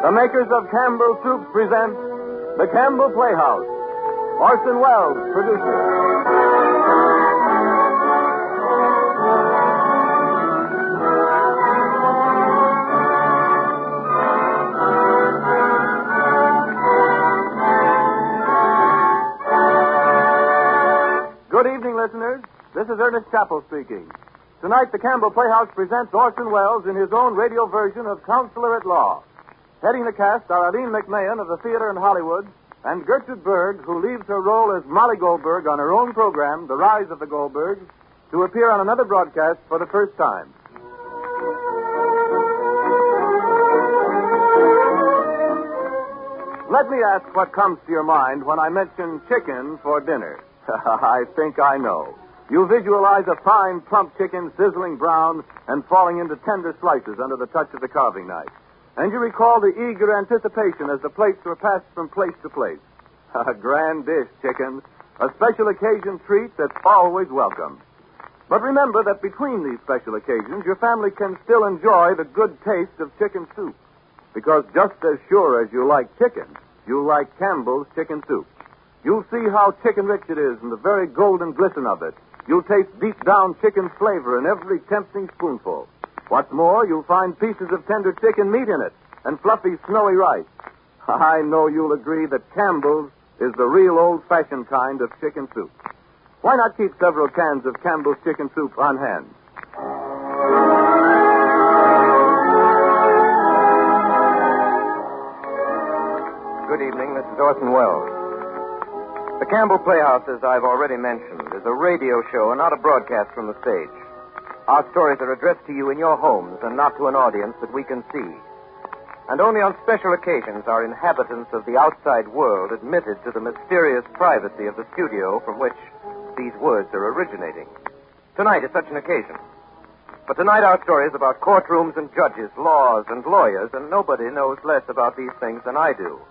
The makers of Campbell Soup present the Campbell Playhouse. Orson Welles produces. Good evening, listeners. This is Ernest Chappell speaking. Tonight, the Campbell Playhouse presents Orson Welles in his own radio version of Counselor at Law. Heading the cast are Aline McMahon of the theater in Hollywood and Gertrude Berg, who leaves her role as Molly Goldberg on her own program, The Rise of the Goldbergs, to appear on another broadcast for the first time. Let me ask what comes to your mind when I mention chicken for dinner. I think I know. You visualize a fine, plump chicken sizzling brown and falling into tender slices under the touch of the carving knife. And you recall the eager anticipation as the plates were passed from place to place. A grand dish, chicken. A special occasion treat that's always welcome. But remember that between these special occasions, your family can still enjoy the good taste of chicken soup. Because just as sure as you like chicken, you like Campbell's chicken soup. You'll see how chicken rich it is and the very golden glisten of it. You'll taste deep down chicken flavor in every tempting spoonful. What's more, you'll find pieces of tender chicken meat in it and fluffy, snowy rice. I know you'll agree that Campbell's is the real old-fashioned kind of chicken soup. Why not keep several cans of Campbell's chicken soup on hand? Good evening. This is Orson Welles. The Campbell Playhouse, as I've already mentioned, is a radio show and not a broadcast from the stage. Our stories are addressed to you in your homes and not to an audience that we can see. And only on special occasions are inhabitants of the outside world admitted to the mysterious privacy of the studio from which these words are originating. Tonight is such an occasion. But tonight our story is about courtrooms and judges, laws and lawyers, and nobody knows less about these things than I do.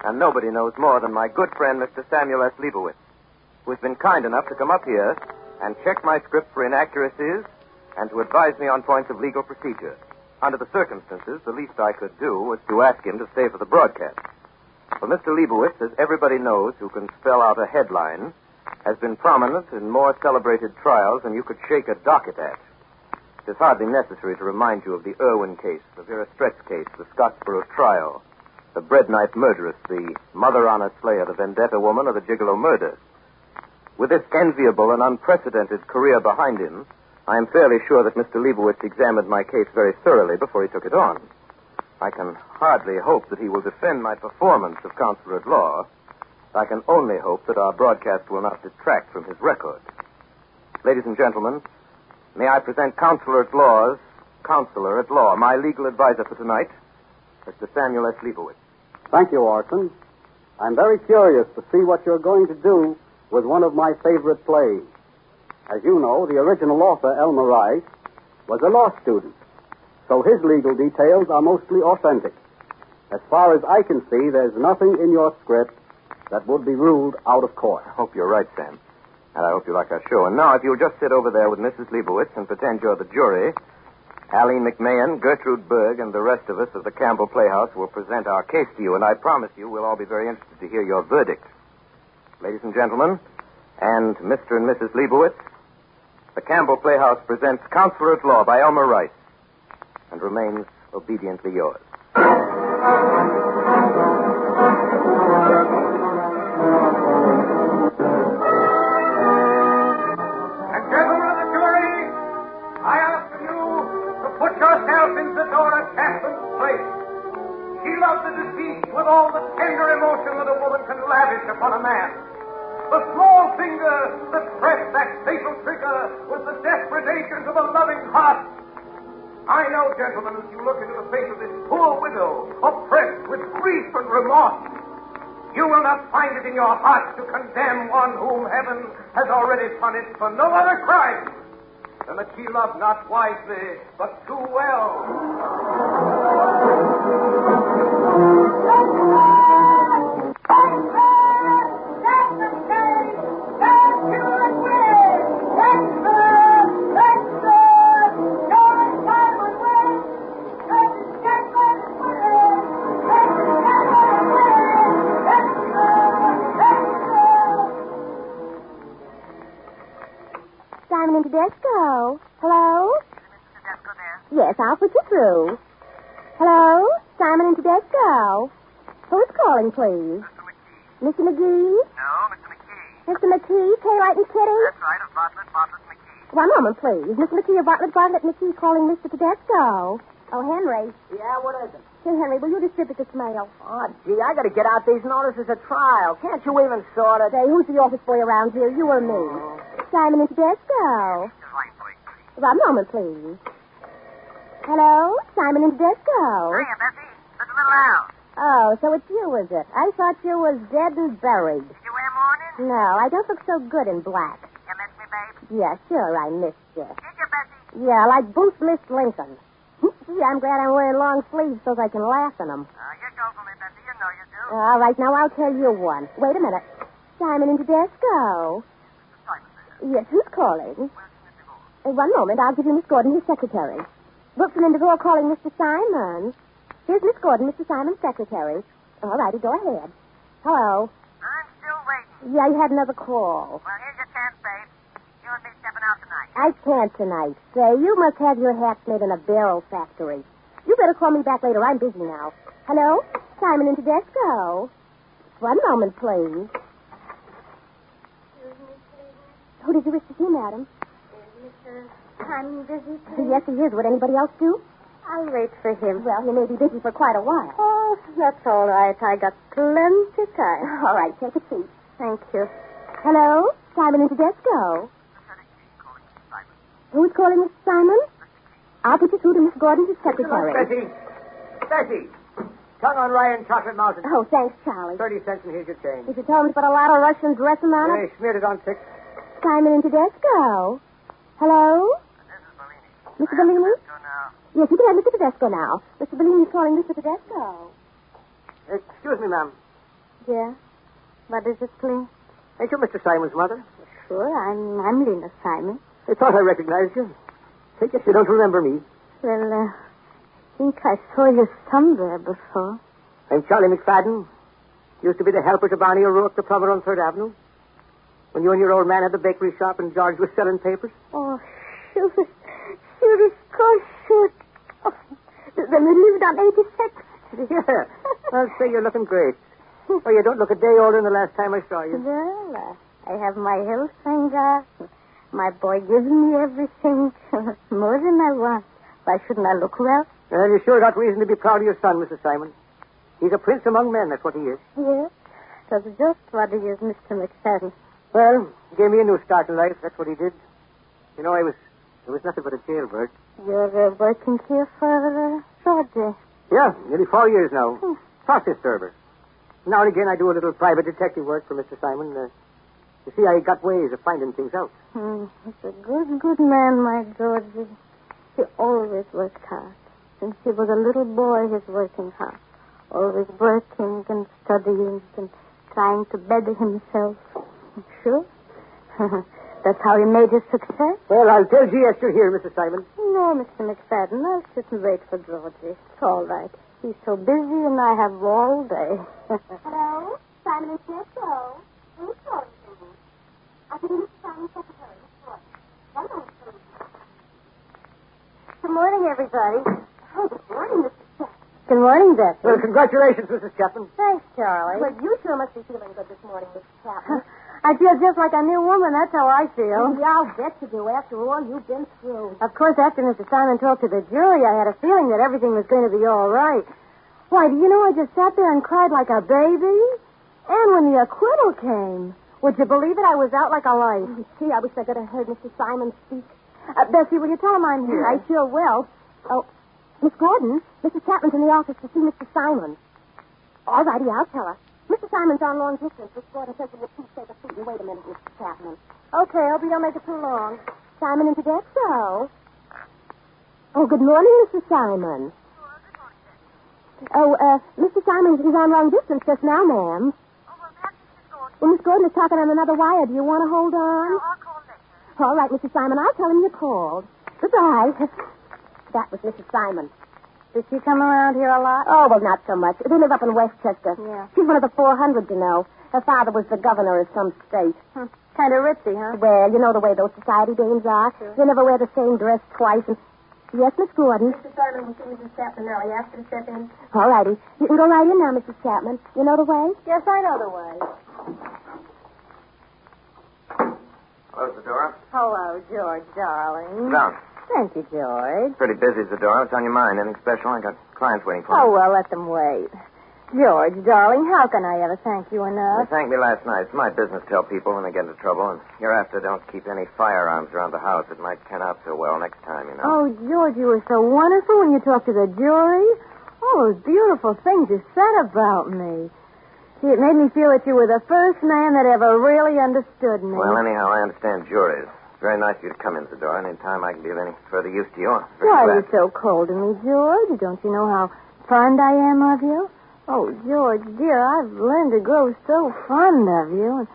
And nobody knows more than my good friend, Mr. Samuel S. Leibowitz, who's been kind enough to come up here and check my script for inaccuracies and to advise me on points of legal procedure. Under the circumstances, the least I could do was to ask him to stay for the broadcast. For Mr. Leibowitz, as everybody knows who can spell out a headline, has been prominent in more celebrated trials than you could shake a docket at. It is hardly necessary to remind you of the Irwin case, the Vera Stretz case, the Scottsboro trial, the bread knife murderess, the Mother Honor Slayer, the Vendetta woman, or the Gigolo murder. With this enviable and unprecedented career behind him, I am fairly sure that Mr. Leibowitz examined my case very thoroughly before he took it on. I can hardly hope that he will defend my performance of Counselor at Law. I can only hope that our broadcast will not detract from his record. Ladies and gentlemen, may I present Counselor at Law, my legal advisor for tonight, Mr. Samuel S. Leibowitz. Thank you, Orson. I'm very curious to see what you're going to do with one of my favorite plays. As you know, the original author, Elmer, was a law student, so his legal details are mostly authentic. As far as I can see, there's nothing in your script that would be ruled out of court. I hope you're right, Sam. And I hope you like our show. And now, if you'll just sit over there with Mrs. Leibowitz and pretend you're the jury, Aline McMahon, Gertrude Berg, and the rest of us of the Campbell Playhouse will present our case to you, and I promise you we'll all be very interested to hear your verdict. Ladies and gentlemen, and Mr. and Mrs. Leibowitz, the Campbell Playhouse presents Counselor at Law by Elmer Rice, and remains obediently yours. And gentlemen of the jury, I ask you to put yourself in the Dora Campbell's place. She loved the deceased with all the tender emotion that a woman can lavish upon a man. The small finger that pressed that fatal trigger was the desperations of a loving heart. I know, gentlemen, as you look into the face of this poor widow, oppressed with grief and remorse, you will not find it in your heart to condemn one whom heaven has already punished for no other crime than that she loved not wisely, but too well. I'll put you through. Hello? Simon and Tedesco. Who's calling, please? Mr. McGee? No, Mr. McKee. Mr. McKee, Taylite and Kitty? That's right, of Bartlett McKee. One moment, please. Mr. McKee of Bartlett McKee calling Mr. Tedesco. Oh, Henry. Yeah, what is it? Hey, Henry, will you distribute this mail? Oh, gee, I got to get out these notices of trial. Can't you even sort it? Say, who's the office boy around here, you or me? Simon and Tedesco. One moment, please. Hello? Simon and Tedesco. Hiya, Bessie. It's a little Al. Oh, so it's you, is it? I thought you was dead and buried. Did you wear mourning? No, I don't look so good in black. You missed me, babe? Yeah, sure, I missed you. Did you, Bessie? Yeah, like Booth missed Lincoln. Gee, I'm glad I'm wearing long sleeves so I can laugh in them. You go for me, Bessie. You know you do. All right, now I'll tell you one. Wait a minute. Simon and Tedesco. Yes, who's calling? One moment, I'll give you Miss Gordon, his secretary. Wilson and DeVore calling Mr. Simon. Here's Miss Gordon, Mr. Simon's secretary. All righty, go ahead. Hello. I'm still waiting. Yeah, you had another call. Well, here's your chance, babe. You and me stepping out tonight. I can't tonight. Say, you must have your hats made in a barrel factory. You better call me back later. I'm busy now. Hello? Simon and Tedesco. One moment, please. Who did you wish to see, madam? Mr. Simon busy, please? Yes, he is. Would anybody else do? I'll wait for him. Well, he may be busy for quite a while. Oh, that's all right. I got plenty time. All right, take a seat. Thank you. Hello? Simon and Tedesco. Who's calling Mr. Simon? I'll put you through to Miss Gordon, his secretary. Bessie. Tongue on rye and chocolate mountain. Oh, thanks, Charlie. 30 cents and here's your change. Did you tell him to put a lot of Russian dressing on it? They smeared it on thick. Simon and Tedesco. Hello? This is Bellini. Mr. Bellini? Go now. Yes, you can have Mr. Tedesco now. Mr. Bellini's calling Mr. Tedesco. Excuse me, ma'am. Yeah? What is it, please? Ain't you Mr. Simon's mother? Sure, I'm Lena Simon. I thought I recognized you. I guess you don't remember me. Well, I think I saw you somewhere before. I'm Charlie McFadden. Used to be the helper to Barney O'Rourke, the plumber on 3rd Avenue. When you and your old man had the bakery shop and George was selling papers. Oh, sure, of course, sure. Oh, then we lived on 86th. Yeah. I'll say you're looking great. Oh, you don't look a day older than the last time I saw you. Well, I have my health, thank God. My boy gives me everything. More than I want. Why shouldn't I look well? Well, you sure got reason to be proud of your son, Mrs. Simon. He's a prince among men, that's what he is. Yes. That's just what he is, Mr. McFadden. Well, he gave me a new start in life, that's what he did. You know, I was nothing but a jailbird. You're working here for Georgie. Yeah, nearly 4 years now. Process server. Now and again, I do a little private detective work for Mr. Simon. You see, I got ways of finding things out. He's a good man, my Georgie. He always worked hard. Since he was a little boy, he's working hard. Always working and studying and trying to better himself. Sure. That's how he made his success. Well, I'll tell G.S. you're here, Mrs. Simon. No, Mr. McFadden, I'll sit and wait for Georgie. It's all right. He's so busy and I have all day. Hello? Simon and Tedesco. Who's calling me? I'll give you Mr. Simon's secretary, Miss Gordon. One moment, please. Good morning, everybody. Oh, good morning, Mr. Chapman. Good morning, Betsy. Well, congratulations, Mrs. Chapman. Thanks, Charlie. Well, you sure must be feeling good this morning, Mr. Chapman. I feel just like a new woman. That's how I feel. Yeah, I'll bet you do. After all you've been through. Of course, after Mr. Simon talked to the jury, I had a feeling that everything was going to be all right. Why, do you know, I just sat there and cried like a baby? And when the acquittal came, would you believe it? I was out like a light. Gee, I wish I could have heard Mr. Simon speak. Bessie, will you tell him I'm here? I sure will. Oh, Miss Gordon, Mrs. Chapman's in the office to see Mr. Simon. All righty, I'll tell her. Mr. Simon's on long distance. Miss Gordon says we'll please take a seat and wait a minute, Mr. Chapman. Okay, hope you don't make it too long. Simon and Tedesco. Oh, good morning, Mr. Simon. Oh, Mr. Simon is on long distance just now, ma'am. Well, Miss Gordon is talking on another wire. Do you want to hold on? No, I'll call later. All right, Mr. Simon, I'll tell him you called. Goodbye. That was Mrs. Simon. Does she come around here a lot? Oh, well, not so much. They live up in Westchester. Yeah. She's one of the 400, you know. Her father was the governor of some state. Kind of ritzy, huh? Well, you know the way those society dames are. Sure. They never wear the same dress twice. And Yes, Miss Gordon. Mr. Simon will see Mrs. Chapman now. He asked her to step in. All righty. You can go right in now, Mrs. Chapman. You know the way? Yes, I know the way. Hello, Zadora. Hello, George, darling. Down. Thank you, George. Pretty busy, Zadora. What's on your mind? Anything special? I got clients waiting for Oh, me. well, let them wait. George, darling, how can I ever thank you They enough? thanked me last night. It's my business to tell people when they get into trouble, and hereafter don't keep any firearms around the house. It might turn out so well next time, you know. Oh, George, you were so wonderful when you talked to the jury. Oh, those beautiful things you said about me. See, it made me feel that you were the first man that ever really understood me. Well, anyhow, I understand juries. It's very nice of you to come in, Zadora. Any time I can be of any further use to you. I'm very Why are glad. you so cold to me, George? Don't you know how fond I am of you? Oh, George, dear, I've learned to grow so fond of you. And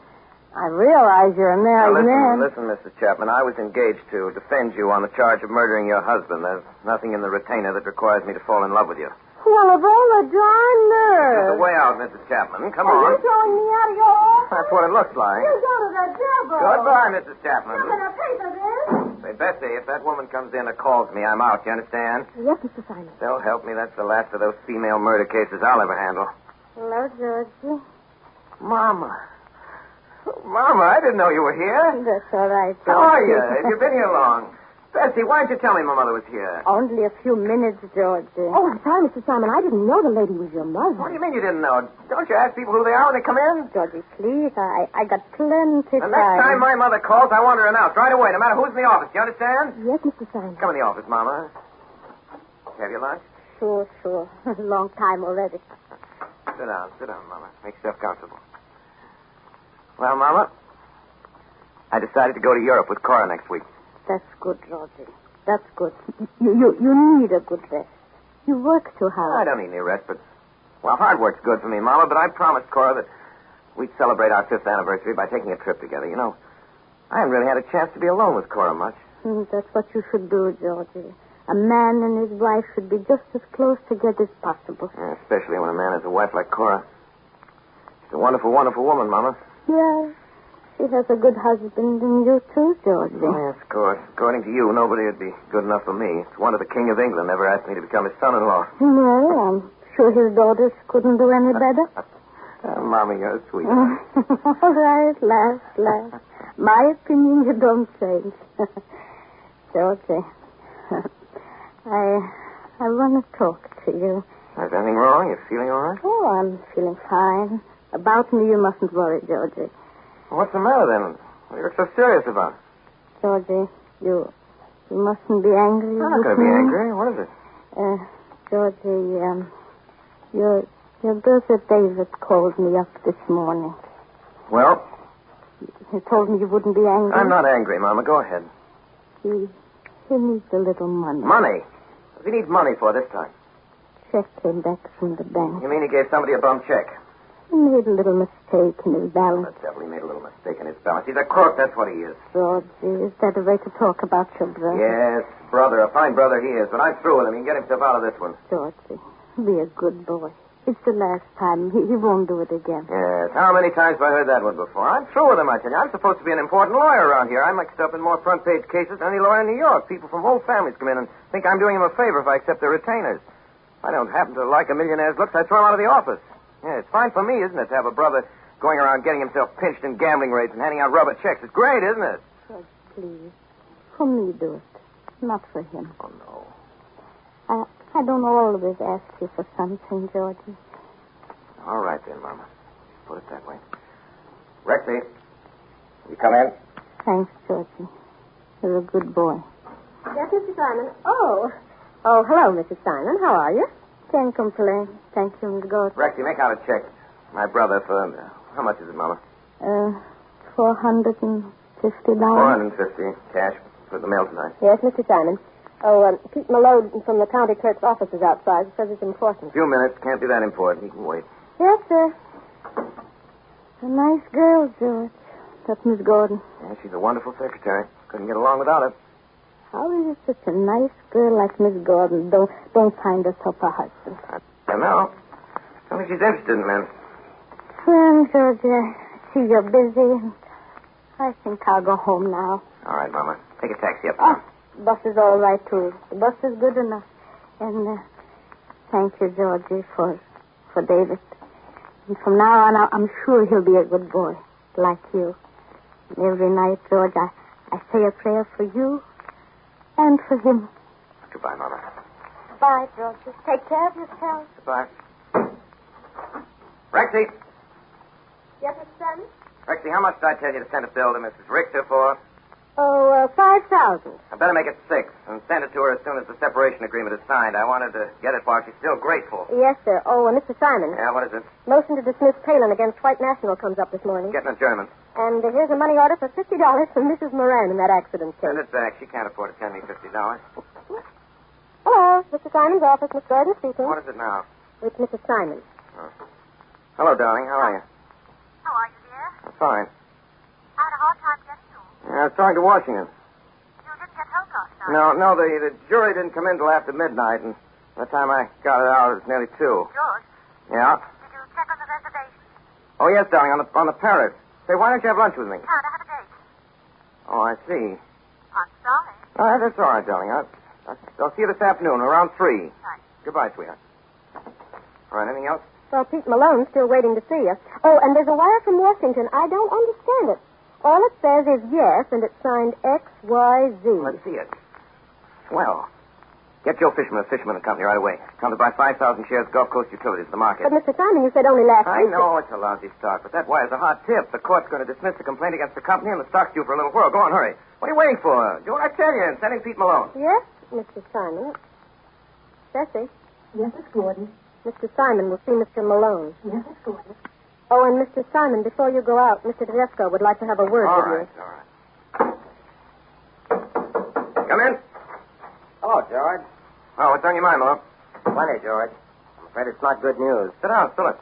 I realize you're a Now, married man. listen, Mrs. Chapman. I was engaged to defend you on the charge of murdering your husband. There's nothing in the retainer that requires me to fall in love with you. Well, of all the darn There's nerve. a way out, Mrs. Chapman. Come Are on. you throwing me out of your office? That's what it looks like. You go to the devil. Goodbye, Mrs. Chapman. I'm going to pay for this. Say, Bessie, if that woman comes in or calls me, I'm out. You understand? Yes, Mr. Simon. So help me, that's the last of those female murder cases I'll ever handle. Hello, Georgie. Mama. Mama, I didn't know you were here. That's all right, Georgie. How are you? Have you been here long? Bessie, why didn't you tell me my mother was here? Only a few minutes, Georgie. Oh, I'm sorry, Mr. Simon. I didn't know the lady was your mother. What do you mean you didn't know? Don't you ask people who they are when they come in? Georgie, please. I got plenty The next time my mother calls, I want her announced right away, no matter who's in the office. You understand? Yes, Mr. Simon. Come in the office, Mama. Have your lunch? Sure. A long time already. Sit down, Mama. Make yourself comfortable. Well, Mama, I decided to go to Europe with Cora next week. That's good, Georgie. That's good. You need a good rest. You work too I hard. don't need any rest, but... Well, hard work's good for me, Mama, but I promised Cora that we'd celebrate our 5th anniversary by taking a trip together. You know, I haven't really had a chance to be alone with Cora much. That's what you should do, Georgie. A man and his wife should be just as close together as possible. Yeah, especially when a man has a wife like Cora. She's a wonderful, wonderful woman, Mama. Yeah. She has a good husband, and you too, Georgie. Oh, yes, of course. According to you, nobody would be good enough for me. It's wonder the King of England never asked me to become his son-in-law. Well, I'm sure his daughters couldn't do any better. Mama, you're sweet. All right, laugh. My opinion you don't change. Georgie, I want to talk to you. Is anything wrong? You feeling all right? Oh, I'm feeling fine. About me, you mustn't worry, Georgie. What's the matter, then? What do you look so serious about? Georgie, you mustn't be angry I'm not with going to me. be angry. What is it? Georgie, your brother David called me up this morning. Well, He told me you wouldn't be angry. I'm not angry, Mama. Go ahead. He needs a little money. Money? What does he need money for this time? Check came back from the bank. You mean he gave somebody a bum check? He made a little mistake in his balance. That devil, he made a little mistake in his balance. He's a crook, that's what he is. Georgie, is that a way to talk about your brother? Yes, brother. A fine brother he is. But I'm through with him. He can get himself out of this one. Georgie, be a good boy. It's the last time. He won't do it again. Yes. How many times have I heard that one before? I'm through with him, I tell you. I'm supposed to be an important lawyer around here. I'm mixed up in more front-page cases than any lawyer in New York. People from whole families come in and think I'm doing him a favor if I accept their retainers. If I don't happen to like a millionaire's looks, I throw him out of the office. Yeah, it's fine for me, isn't it, to have a brother going around getting himself pinched in gambling raids and handing out rubber checks. It's great, isn't it? George, please. For me, do it. Not for him. Oh, no. I don't always ask you for something, Georgie. All right, then, Mama. Put it that way. Rexy, you come in? Thanks, Georgie. You're a good boy. Yes, Mr. Simon. Oh, hello, Mrs. Simon. How are you? Can't complain. Thank you, Miss Gordon. Rexy, make out a check. My brother for... how much is it, Mama? $450. $450 cash for the mail tonight. Yes, Mr. Simon. Oh, Pete Malone from the county clerk's office is outside. He says it's important. A few minutes. Can't be that important. He can wait. Yes, sir. A nice girl, George. That's Miss Gordon. Yeah, she's a wonderful secretary. Couldn't get along without her. How is it such a nice girl like Miss Gordon don't find herself a husband? I don't know. I don't think she's interested in men. Well, George, I see you're busy. I think I'll go home now. All right, Mama. Take a taxi up Oh, there. bus is all right, too. The bus is good enough. And thank you, Georgie, for David. And from now on, I'm sure he'll be a good boy, like you. And every night, George, I say a prayer for you and for him. Goodbye, Mama. Bye, Georgie. Take care of yourself. Goodbye. Rexy. Yes, Mr. Simon? Rexy, how much did I tell you to send a bill to Mrs. Richter for? Oh, 5,000. I better make it 6 and send it to her as soon as the separation agreement is signed. I wanted to get it while she's still grateful. Yes, sir. Oh, and Mr. Simon. Yeah, what is it? Motion to dismiss Palin against White National comes up this morning. Getting adjournment. And here's a money order for $50 from Mrs. Moran in that accident case. Send it back. She can't afford to send me $50. Hello, Mr. Simon's office. Miss Gordon speaking. What is it now? It's Mrs. Simon. Oh. Hello, darling. How are you? How are you, dear? I'm fine. I had a hard time getting you. Yeah, I was talking to Washington. You didn't get home last night. No, the jury didn't come in till after midnight, and by the time I got it out, it was nearly 2. George, Yeah? did you check on the reservation? Oh, yes, darling, on the Parrot. Say, why don't you have lunch with me? Can't. I have a date. Oh, I see. I'm sorry. Oh, that's all right, darling. I'll see you this afternoon around 3. Right. Goodbye, sweetheart. All right, anything else? Well, Pete Malone's still waiting to see us. Oh, and there's a wire from Washington. I don't understand it. All it says is yes, and it's signed XYZ. Let's see it. Swell. Get Joe Fishman of Fishman and Company right away. Come to buy 5,000 shares of Gulf Coast Utilities, the market. But, Mr. Simon, you said only last I week. know it's a lousy stock, but that wire's a hot tip. The court's going to dismiss the complaint against the company, and the stock's due for a little whirl. Go on, hurry. What are you waiting for? Do what I tell you and send in Pete Malone. Yes, Mr. Simon. Bessie. Yes, Miss Gordon. Mr. Simon will see Mr. Malone. Yes, Miss Gordon. Oh, and Mr. Simon, before you go out, Mr. Tedesco would like to have a word All with right, you. all right. Come in. Hello, George. Oh, what's on your mind, Malone? Plenty, George. I'm afraid it's not good news. Sit down, fill it.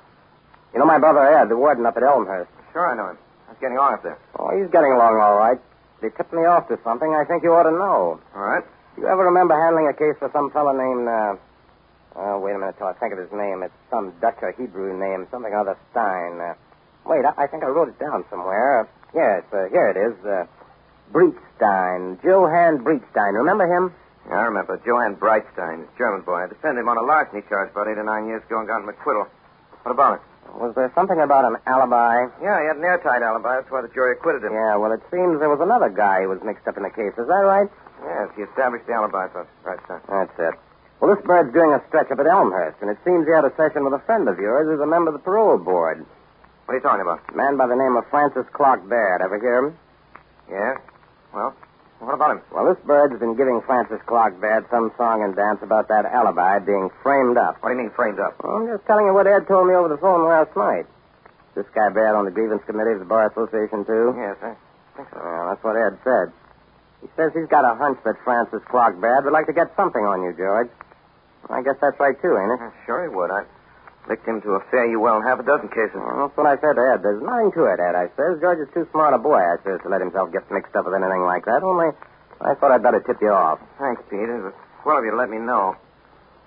You know my brother Ed, the warden up at Elmhurst. Sure, I know him. How's getting along up there? Oh, he's getting along all right. They tipped me off to something I think you ought to know. All right. Do you ever remember handling a case for some fellow named, wait a minute till I think of his name. It's some Dutch or Hebrew name, something or other Stein. Wait, I think I wrote it down somewhere. Yes, here it is. Breitstein. Johann Breitstein. Remember him? Yeah, I remember. Johann Breitstein, German boy. I defended him on a larceny charge about 8 or 9 years ago and got him acquittal. What about it? Was there something about an alibi? Yeah, he had an airtight alibi. That's why the jury acquitted him. Yeah, well, it seems there was another guy who was mixed up in the case. Is that right? Yes, he established the alibi for Breitstein. That's it. Well, this bird's doing a stretch up at Elmhurst, and it seems he had a session with a friend of yours who's a member of the parole board. What are you talking about? A man by the name of Francis Clark Baird. Ever hear him? Yeah? Well, what about him? Well, this bird's been giving Francis Clark Baird some song and dance about that alibi being framed up. What do you mean, framed up? Well, I'm just telling you what Ed told me over the phone last night. This guy Baird on the grievance committee of the Bar Association, too? Yes, I think so. Well, that's what Ed said. He says he's got a hunch that Francis Clark Baird would like to get something on you, George. I guess that's right, too, ain't it? Sure he would. I licked him to a fare you well in half a dozen cases. Well, that's what I said to Ed. There's nothing to it, Ed, I says. George is too smart a boy, I says, to let himself get mixed up with anything like that. Only, I thought I'd better tip you off. Thanks, Pete. It was swell of you to let me know.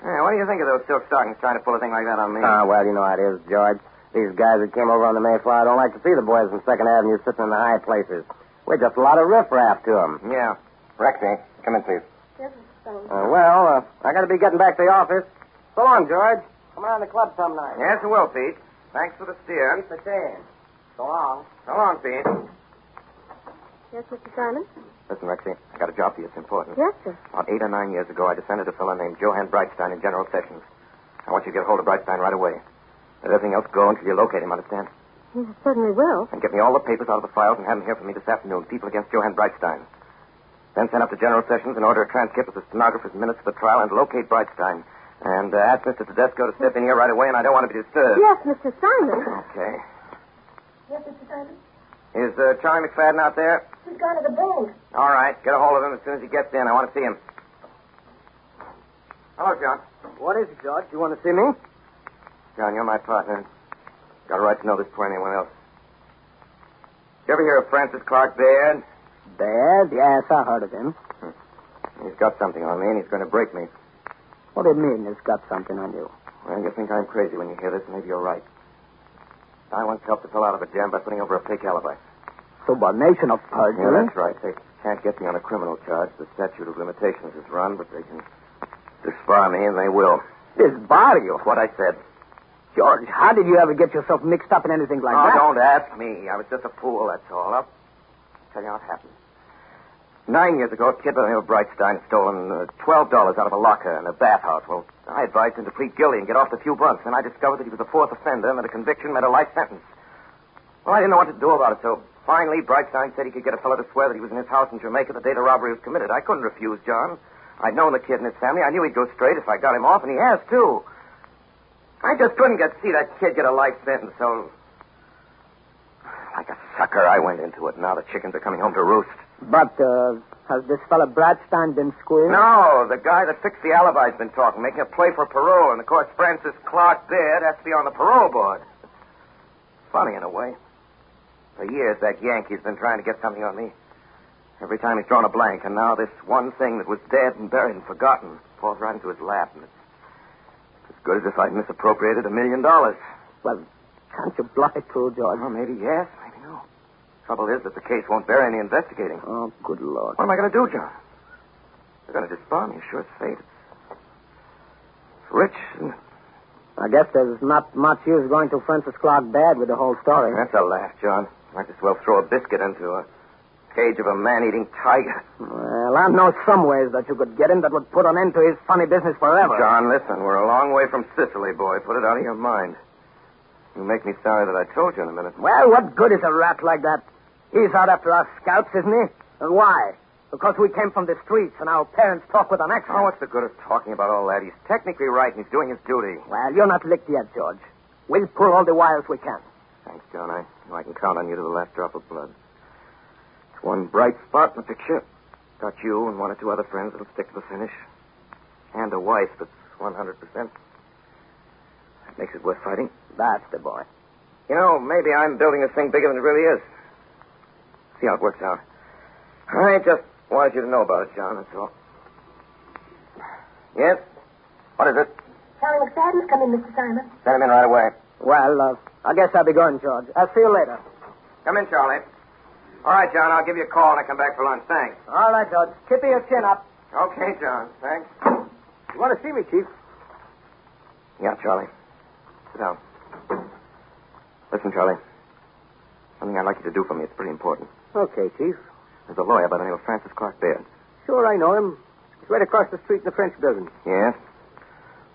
Hey, what do you think of those silk stockings trying to pull a thing like that on me? Well, you know how it is, George. These guys that came over on the Mayflower don't like to see the boys from 2nd Avenue sitting in the high places. We're just a lot of riffraff to them. Yeah. Rexy, come in, please. Yes, Mr. Simon. I got to be getting back to the office. So long, George. Come around the club some night. Yes, I will, Pete. Thanks for the steer. Keep the change. So long. So long, Pete. Yes, Mr. Simon? Listen, Rexy, I got a job for you. It's important. Yes, sir. About 8 or 9 years ago, I defended a fellow named Johann Breitstein in General Sessions. I want you to get hold of Breitstein right away. Let everything else go until you locate him, understand? Yes, I certainly will. And get me all the papers out of the files and have them here for me this afternoon. People against Johann Breitstein. Then send up to General Sessions and order a transcript of the stenographer's minutes of the trial and locate Breitstein. And ask Mr. Tedesco to step in here right away, and I don't want to be disturbed. Yes, Mr. Simon. Okay. Yes, Mr. Simon? Is Charlie McFadden out there? He's gone to the bank. All right. Get a hold of him as soon as he gets in. I want to see him. Hello, John. What is it, George? You want to see me? John, you're my partner. Got a right to know this before anyone else. You ever hear of Francis Clark Baird? Baird? Yes, I heard of him. He's got something on me, and he's going to break me. What do you mean he's got something on you? Well, you think I'm crazy when you hear this, and maybe you're right. I once helped a fellow out of a jam by putting over a fake alibi. Insubordination of perjury. Yeah, that's right. They can't get me on a criminal charge. The statute of limitations is run, but they can disbar me, and they will. Disbar you? That's what I said. George, how did you ever get yourself mixed up in anything like that? Oh, don't ask me. I was just a fool, that's all. I'll tell you how it happened. 9 years ago, a kid by the name of Brightstein had stolen $12 out of a locker in a bathhouse. Well, I advised him to plead guilty and get off the few months. Then I discovered that he was a fourth offender and that a conviction meant a life sentence. Well, I didn't know what to do about it, so finally Brightstein said he could get a fellow to swear that he was in his house in Jamaica the day the robbery was committed. I couldn't refuse, John. I'd known the kid and his family. I knew he'd go straight if I got him off, and he has, too. I just couldn't see that kid get a life sentence, so... Like a sucker, I went into it. Now the chickens are coming home to roost. But, has this fellow Bradstein been squealed? No, the guy that fixed the alibi's been talking, making a play for parole, and of course Francis Clark Baird has to be on the parole board. Funny in a way. For years, that Yankee's been trying to get something on me. Every time he's drawn a blank, and now this one thing that was dead and buried and forgotten falls right into his lap, and it's as good as if I'd misappropriated $1 million. Well, can't you bluff it through, George? Well, maybe yes, maybe no. Trouble is that the case won't bear any investigating. Oh, good Lord. What am I going to do, John? They're going to disbar me, sure as fate. It's rich, and... I guess there's not much use going to Francis Clark Baird with the whole story. That's a laugh, John. Might as well throw a biscuit into a cage of a man-eating tiger. Well, I know some ways that you could get him that would put an end to his funny business forever. John, listen, we're a long way from Sicily, boy. Put it out of your mind. You'll make me sorry that I told you in a minute. Well, what good is a rat like that? He's out after our scalps, isn't he? And why? Because we came from the streets and our parents talk with an accent. Oh, what's the good of talking about all that? He's technically right and he's doing his duty. Well, you're not licked yet, George. We'll pull all the wires we can. Thanks, John. I know I can count on you to the last drop of blood. It's one bright spot in the picture. Got you and one or two other friends that'll stick to the finish. And a wife that's 100%. That makes it worth fighting. That's the boy. You know, maybe I'm building this thing bigger than it really is. See how it works out. I just wanted you to know about it, John, that's all. Yes? What is it? Charlie McFadden's coming, Mr. Simon. Send him in right away. Well, I guess I'll be going, George. I'll see you later. Come in, Charlie. All right, John, I'll give you a call when I come back for lunch. Thanks. All right, George. Keep your chin up. Okay, John. Thanks. You want to see me, Chief? Yeah, Charlie. Sit down. Listen, Charlie. Something I'd like you to do for me. It's pretty important. Okay, Chief. There's a lawyer by the name of Francis Clark Baird. Sure, I know him. He's right across the street in the French building. Yes?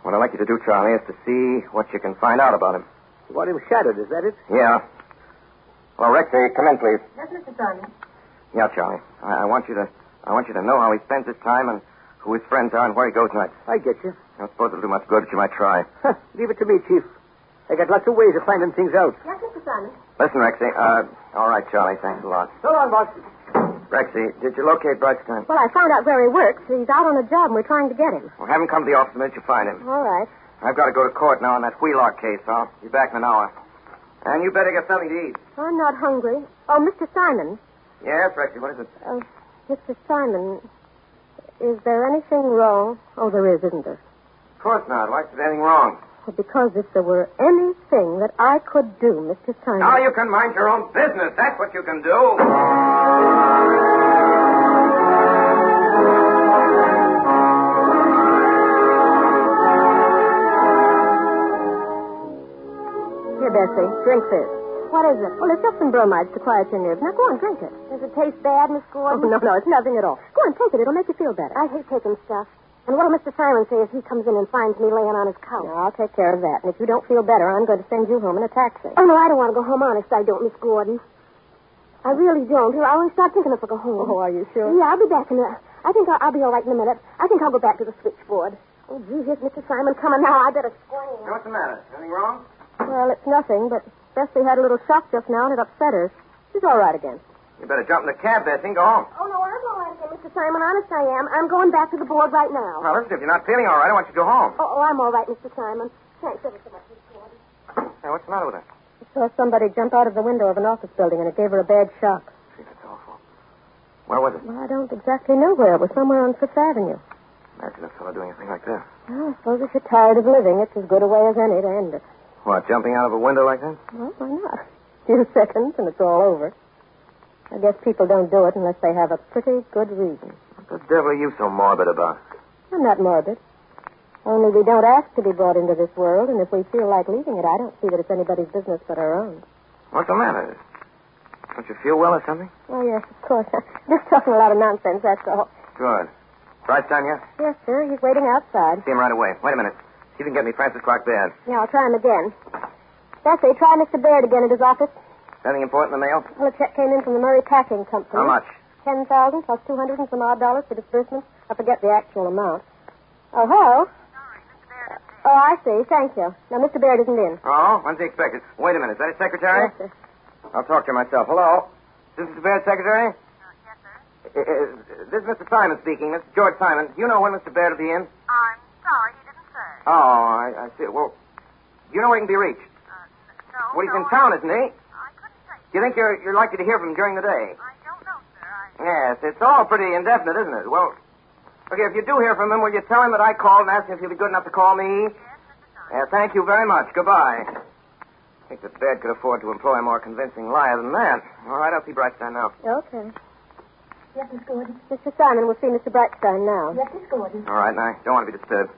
What I'd like you to do, Charlie, is to see what you can find out about him. You want him shadowed, is that it? Yeah. Well, Rexy, come in, please. Yes, Mr. Simon. Yeah, Charlie. I want you to know how he spends his time and who his friends are and where he goes nights. I get you. I don't suppose it'll do much good, but you might try. Leave it to me, Chief. I got lots of ways of finding things out. Yes, Mr. Simon. Listen, Rexy. All right, Charlie. Thanks a lot. So long, boss. Rexy, did you locate Brightstein? Well, I found out where he works. He's out on a job, and we're trying to get him. Well, have him come to the office the minute you find him. All right. I've got to go to court now on that Wheelock case. I'll be back in an hour. And you better get something to eat. I'm not hungry. Oh, Mr. Simon. Yes, Rexy, what is it? Mr. Simon, is there anything wrong? Oh, there is, isn't there? Of course not. Why is there anything wrong? Well, because if there were anything that I could do, Mr. Simon... Now you can mind your own business. That's what you can do. Here, Bessie, drink this. What is it? Well, it's just some bromides to quiet your nerves. Now, go on, drink it. Does it taste bad, Miss Gordon? Oh, no, it's nothing at all. Go on, take it. It'll make you feel better. I hate taking stuff. And what'll Mr. Simon say if he comes in and finds me laying on his couch? No, I'll take care of that. And if you don't feel better, I'm going to send you home in a taxi. Oh, no, I don't want to go home. Honest, I don't, Miss Gordon. I really don't. I only start thinking if I go home. Oh, are you sure? Yeah, I'll be back in a... I think I'll be all right in a minute. I think I'll go back to the switchboard. Oh, gee, here's Mr. Simon coming now. I better scream. What's the matter? Anything wrong? Well, it's nothing, but Bessie had a little shock just now, and it upset her. She's all right again. You better jump in the cab, Bessie, and go home. Oh, no, I'm all right again, Mr. Simon. Honest, I am. I'm going back to the board right now. Now, listen, if you're not feeling all right, I want you to go home. Oh, I'm all right, Mr. Simon. Thanks ever so much, Miss Gordon. Hey, what's the matter with her? I saw somebody jump out of the window of an office building, and it gave her a bad shock. Gee, that's awful. Where was it? Well, I don't exactly know where. It was somewhere on Fifth Avenue. Imagine a fellow doing a thing like that. Well, I suppose if you're tired of living, it's as good a way as any to end it. What, jumping out of a window like that? Well, why not? A few seconds, and it's all over. I guess people don't do it unless they have a pretty good reason. What the devil are you so morbid about? I'm not morbid. Only we don't ask to be brought into this world, and if we feel like leaving it, I don't see that it's anybody's business but our own. What's the matter? Don't you feel well or something? Oh, yes, of course. Just talking a lot of nonsense, that's all. Good. Brightstein here? Yes, sir. He's waiting outside. See him right away. Wait a minute. See if you can get me Francis Clark Baird. Yeah, I'll try him again. Bessie, try Mr. Baird again at his office. Anything important in the mail? Well, a check came in from the Murray Packing Company. How much? 10,000 plus 200 and some odd dollars for disbursement. I forget the actual amount. Oh, hello? Sorry, Mr. Baird isn't in. Oh, I see. Thank you. Now, Mr. Baird isn't in. Oh, when's he expected? Wait a minute. Is that his secretary? Yes, sir. I'll talk to her myself. Hello? Is this Mr. Baird's secretary? Yes, sir. This is Mr. Simon speaking. Mr. George Simon. Do you know when Mr. Baird will be in? I'm sorry, he didn't say. Oh, I see. Well, do you know where he can be reached? No. Well, he's in town, isn't he? I couldn't say. Do you think you're likely to hear from him during the day? I don't know, sir. Yes, it's all pretty indefinite, isn't it? Well, okay, if you do hear from him, will you tell him that I called and asked him if he'll be good enough to call me? Yes, Mr. Simon. Thank you very much. Goodbye. I think that Baird could afford to employ a more convincing liar than that. All right, I'll see Brightstein now. Okay. Yes, Miss Gordon. Mr. Simon will see Mr. Brightstein now. Yes, Miss Gordon. All right, now, I don't want to be disturbed.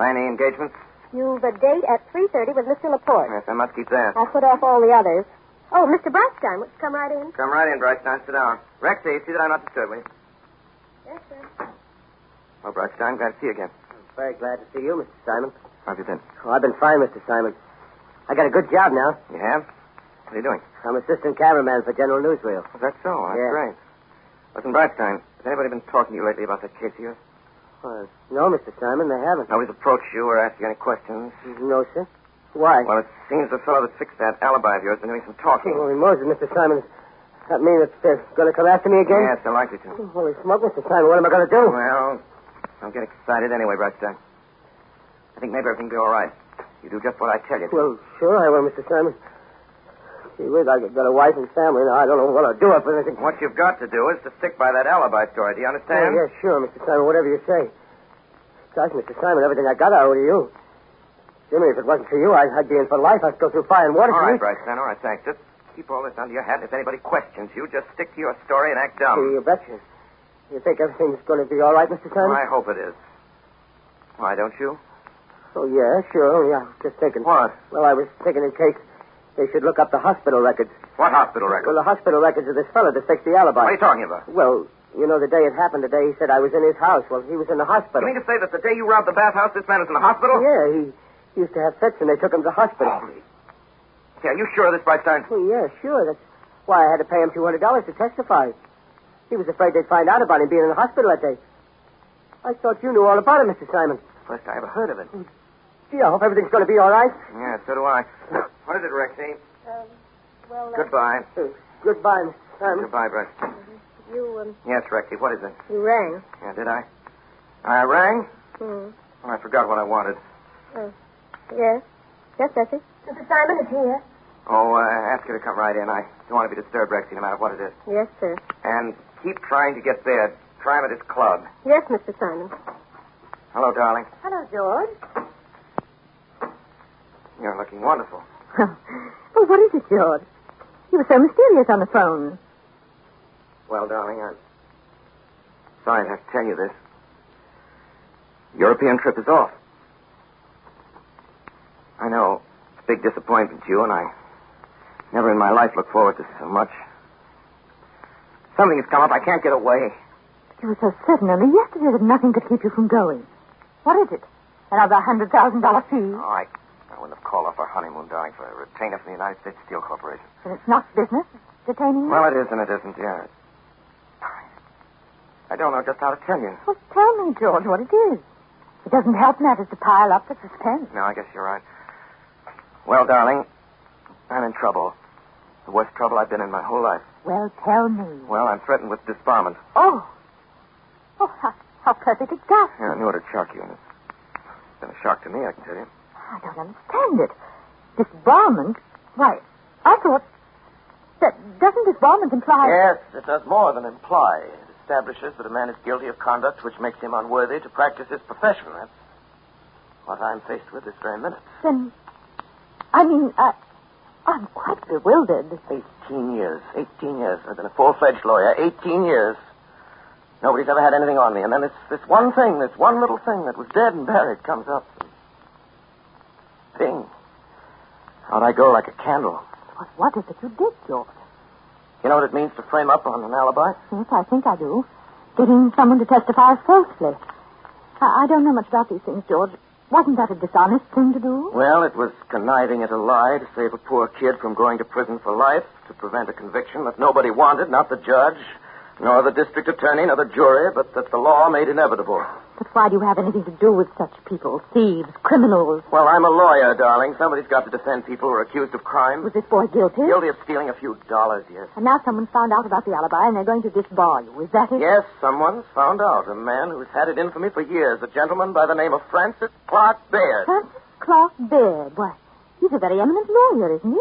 Any engagements? You've a date at 3:30 with Mr. Laporte. Yes, I must keep that. I'll put off all the others. Oh, Mr. Brightstein, would you come right in? Come right in, Brightstein. Sit down. Rexy, see that I'm not disturbed, will you? Yes, sir. Well, Brightstein, glad to see you again. I'm very glad to see you, Mr. Simon. How have you been? Oh, I've been fine, Mr. Simon. I got a good job now. You have? What are you doing? I'm assistant cameraman for General Newsreel. Is that so? That's Yeah. great. Listen, Brightstein, has anybody been talking to you lately about that case of yours? No, Mr. Simon, they haven't. Nobody's approached you or asked you any questions? No, sir. Why? Well, it seems the fellow that fixed that alibi of yours has been doing some talking. Holy Moses, Mr. Simon. Does that mean that they're going to come after me again? Yes, they're likely to. Holy smoke, Mr. Simon. What am I going to do? Well, don't get excited anyway, Brightstein. I think maybe everything will be all right. You do just what I tell you to. Well, sure I will, Mr. Simon. Gee whiz, I've got a wife and family now. I don't know what I'll do if anything. What you've got to do is to stick by that alibi story. Do you understand? Oh, yeah, sure, Mr. Simon. Whatever you say. Gosh, Mr. Simon, everything I got I owe to you. Jimmy, if it wasn't for you, I'd be in for life. I'd go through fire and water. All for right, you. Brightstein. All right, thanks. Just keep all this under your hat. If anybody questions you, just stick to your story and act dumb. You betcha. You think everything's going to be all right, Mr. Simon? I hope it is. Why, don't you? Oh, yeah, sure. Yeah, just thinking. What? Well, I was thinking in case they should look up the hospital records. What hospital record? Well, the hospital records of this fellow that fixed the alibi. What are you talking about? Well, you know, the day it happened, the day he said I was in his house. Well, he was in the hospital. You mean to say that the day you robbed the bathhouse, this man was in the hospital? Yeah, he used to have fits, and they took him to the hospital. Yeah, are you sure of this, Brightstein? Well, yeah, sure. That's why I had to pay him $200 to testify. He was afraid they'd find out about him being in the hospital that day. I thought you knew all about it, Mr. Simon. First I ever heard of it. Gee, I hope everything's going to be all right. Yeah, so do I. What is it, Rexy? Well, Goodbye. Goodbye, Mr. Simon. Goodbye, Brightstein. you Yes, Rexy, what is it? rang. Yeah, did I? I rang? Hmm. Oh, I forgot what I wanted. Yes. Yes, Bessie? Mr. Simon is here. Oh, ask her to come right in. I don't want to be disturbed, Rexy, no matter what it is. Yes, sir. And keep trying to get Baird. Try him at his club. Yes, Mr. Simon. Hello, darling. Hello, George. You're looking wonderful. Oh, what is it, George? You were so mysterious on the phone. Well, darling, I'm sorry to have to tell you this. European trip is off. I know it's a big disappointment to you, and I never in my life looked forward to so much. Something has come up. I can't get away. You were so certain only yesterday that nothing could keep you from going. What is it? Another $100,000 fee? Oh, I wouldn't have called off our honeymoon, darling, for a retainer from the United States Steel Corporation. And it's not business? Detaining you? Well, it is and it isn't, yeah. I don't know just how to tell you. Well, tell me, George, what it is. It doesn't help matters to pile up the suspense. No, I guess you're right. Well, darling, I'm in trouble. The worst trouble I've been in my whole life. Well, tell me. Well, I'm threatened with disbarment. Oh, how perfect it does. Yeah, I knew it'd shock you, and it's been a shock to me, I can tell you. I don't understand it. Disbarment? Why, I thought... Doesn't disbarment imply... Yes, it does more than imply. It establishes that a man is guilty of conduct which makes him unworthy to practice his profession. That's what I'm faced with this very minute. Then... I I'm quite bewildered. 18 years. 18 years. I've been a full-fledged lawyer. 18 years. Nobody's ever had anything on me. And then this one thing, this one little thing that was dead and buried comes up. Ping. Out I go like a candle. But what is it you did, George? You know what it means to frame up on an alibi? Yes, I think I do. Getting someone to testify falsely. I don't know much about these things, George. Wasn't that a dishonest thing to do? Well, it was conniving at a lie to save a poor kid from going to prison for life, to prevent a conviction that nobody wanted, not the judge, nor the district attorney, nor the jury, but that the law made inevitable. But why do you have anything to do with such people? Thieves, criminals. Well, I'm a lawyer, darling. Somebody's got to defend people who are accused of crime. Was this boy guilty? Guilty of stealing a few dollars, yes. And now someone's found out about the alibi and they're going to disbar you. Is that it? Yes, someone's found out. A man who's had it in for me for years. A gentleman by the name of Francis Clark Baird. Francis Clark Baird? Why, he's a very eminent lawyer, isn't he?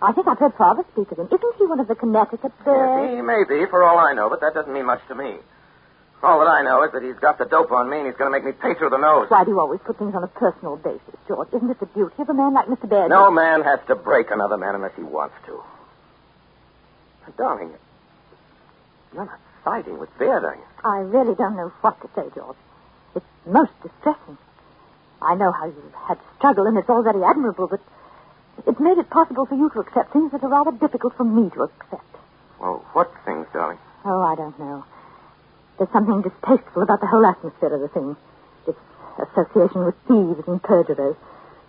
I think I've heard Father speak of him. Isn't he one of the Connecticut Bairds? Yes, he may be, for all I know, but that doesn't mean much to me. All that I know is that he's got the dope on me and he's going to make me pay through the nose. Why do you always put things on a personal basis, George? Isn't it the duty of a man like Mr. Baird? No man has to break another man unless he wants to. But, darling, you're not siding with Baird, are you? I really don't know what to say, George. It's most distressing. I know how you've had struggle, and it's all very admirable, but it's made it possible for you to accept things that are rather difficult for me to accept. Well, what things, darling? Oh, I don't know. There's something distasteful about the whole atmosphere of the thing. This association with thieves and perjurers.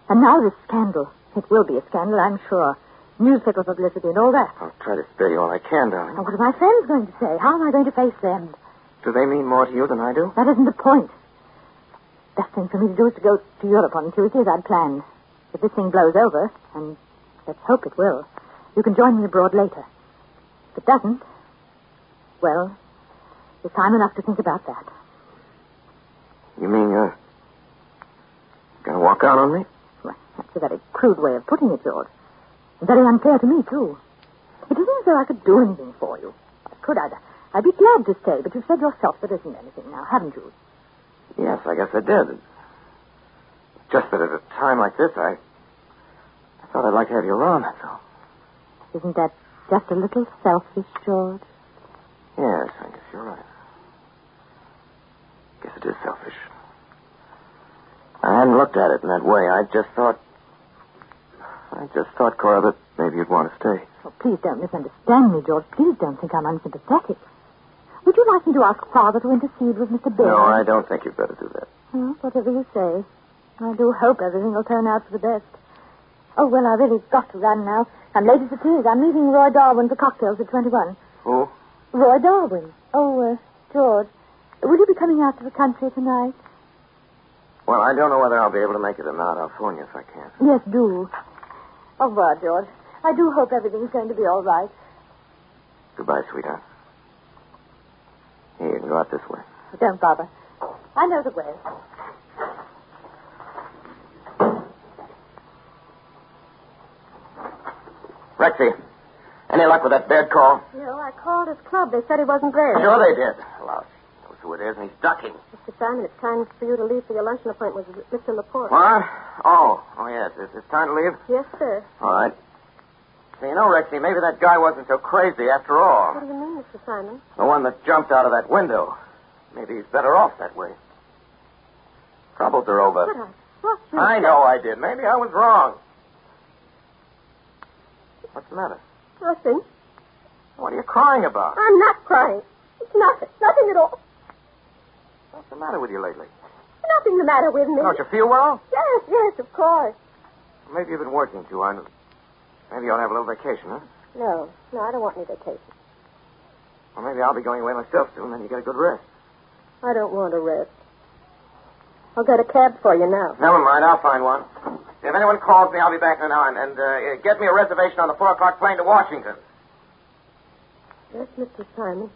And now this scandal. It will be a scandal, I'm sure. Newspaper publicity and all that. I'll try to spare you all I can, darling. And what are my friends going to say? How am I going to face them? Do they mean more to you than I do? That isn't the point. Best thing for me to do is to go to Europe on Tuesday as I'd planned. If this thing blows over, and let's hope it will, you can join me abroad later. If it doesn't, well, there's time enough to think about that. You mean you're going to walk out on me? Well, that's a very crude way of putting it, George. And very unfair to me, too. It isn't as though I could do anything for you. I could. I'd be glad to stay, but you've said yourself there isn't anything now, haven't you? Yes, I guess I did. Just that at a time like this, I thought I'd like to have you around, that's all. Isn't that just a little selfish, George? Yes, I guess you're right. Guess it is selfish. I hadn't looked at it in that way. I just thought, Cora, that maybe you'd want to stay. Oh, please don't misunderstand me, George. Please don't think I'm unsympathetic. Would you like me to ask Father to intercede with Mr. Baird? No, I don't think you'd better do that. Well, whatever you say. I do hope everything will turn out for the best. Oh, well, I really got to run now. I'm late as it is. I'm meeting Roy Darwin for cocktails at 21. Who? Roy Darwin. Oh, George, will you be coming out to the country tonight? Well, I don't know whether I'll be able to make it or not. I'll phone you if I can. Yes, do. Au revoir, George. I do hope everything's going to be all right. Goodbye, sweetheart. Here, you can go out this way. Don't bother. I know the way. Rexy, any luck with that Baird call? No, I called his club. They said he wasn't there. Sure they did. Well, he knows who it is, and he's ducking. Mr. Simon, it's time for you to leave for your luncheon appointment with Mr. Laporte. What? Oh, yes. It's time to leave? Yes, sir. All right. So, you know, Rexy, maybe that guy wasn't so crazy after all. What do you mean, Mr. Simon? The one that jumped out of that window. Maybe he's better off that way. Troubles are over. But I thought you I said... know I did. Maybe I was wrong. What's the matter? Nothing. What are you crying about? I'm not crying. It's nothing. Nothing at all. What's the matter with you lately? Nothing the matter with me. Don't you feel well? Yes, of course. Maybe you've been working too. Maybe you ought to have a little vacation, huh? No, I don't want any vacation. Well, maybe I'll be going away myself soon, then you get a good rest. I don't want to rest. I'll get a cab for you now. Never mind, I'll find one. If anyone calls me, I'll be back in an hour. And get me a reservation on the 4 o'clock plane to Washington. Yes, Mr. Simon.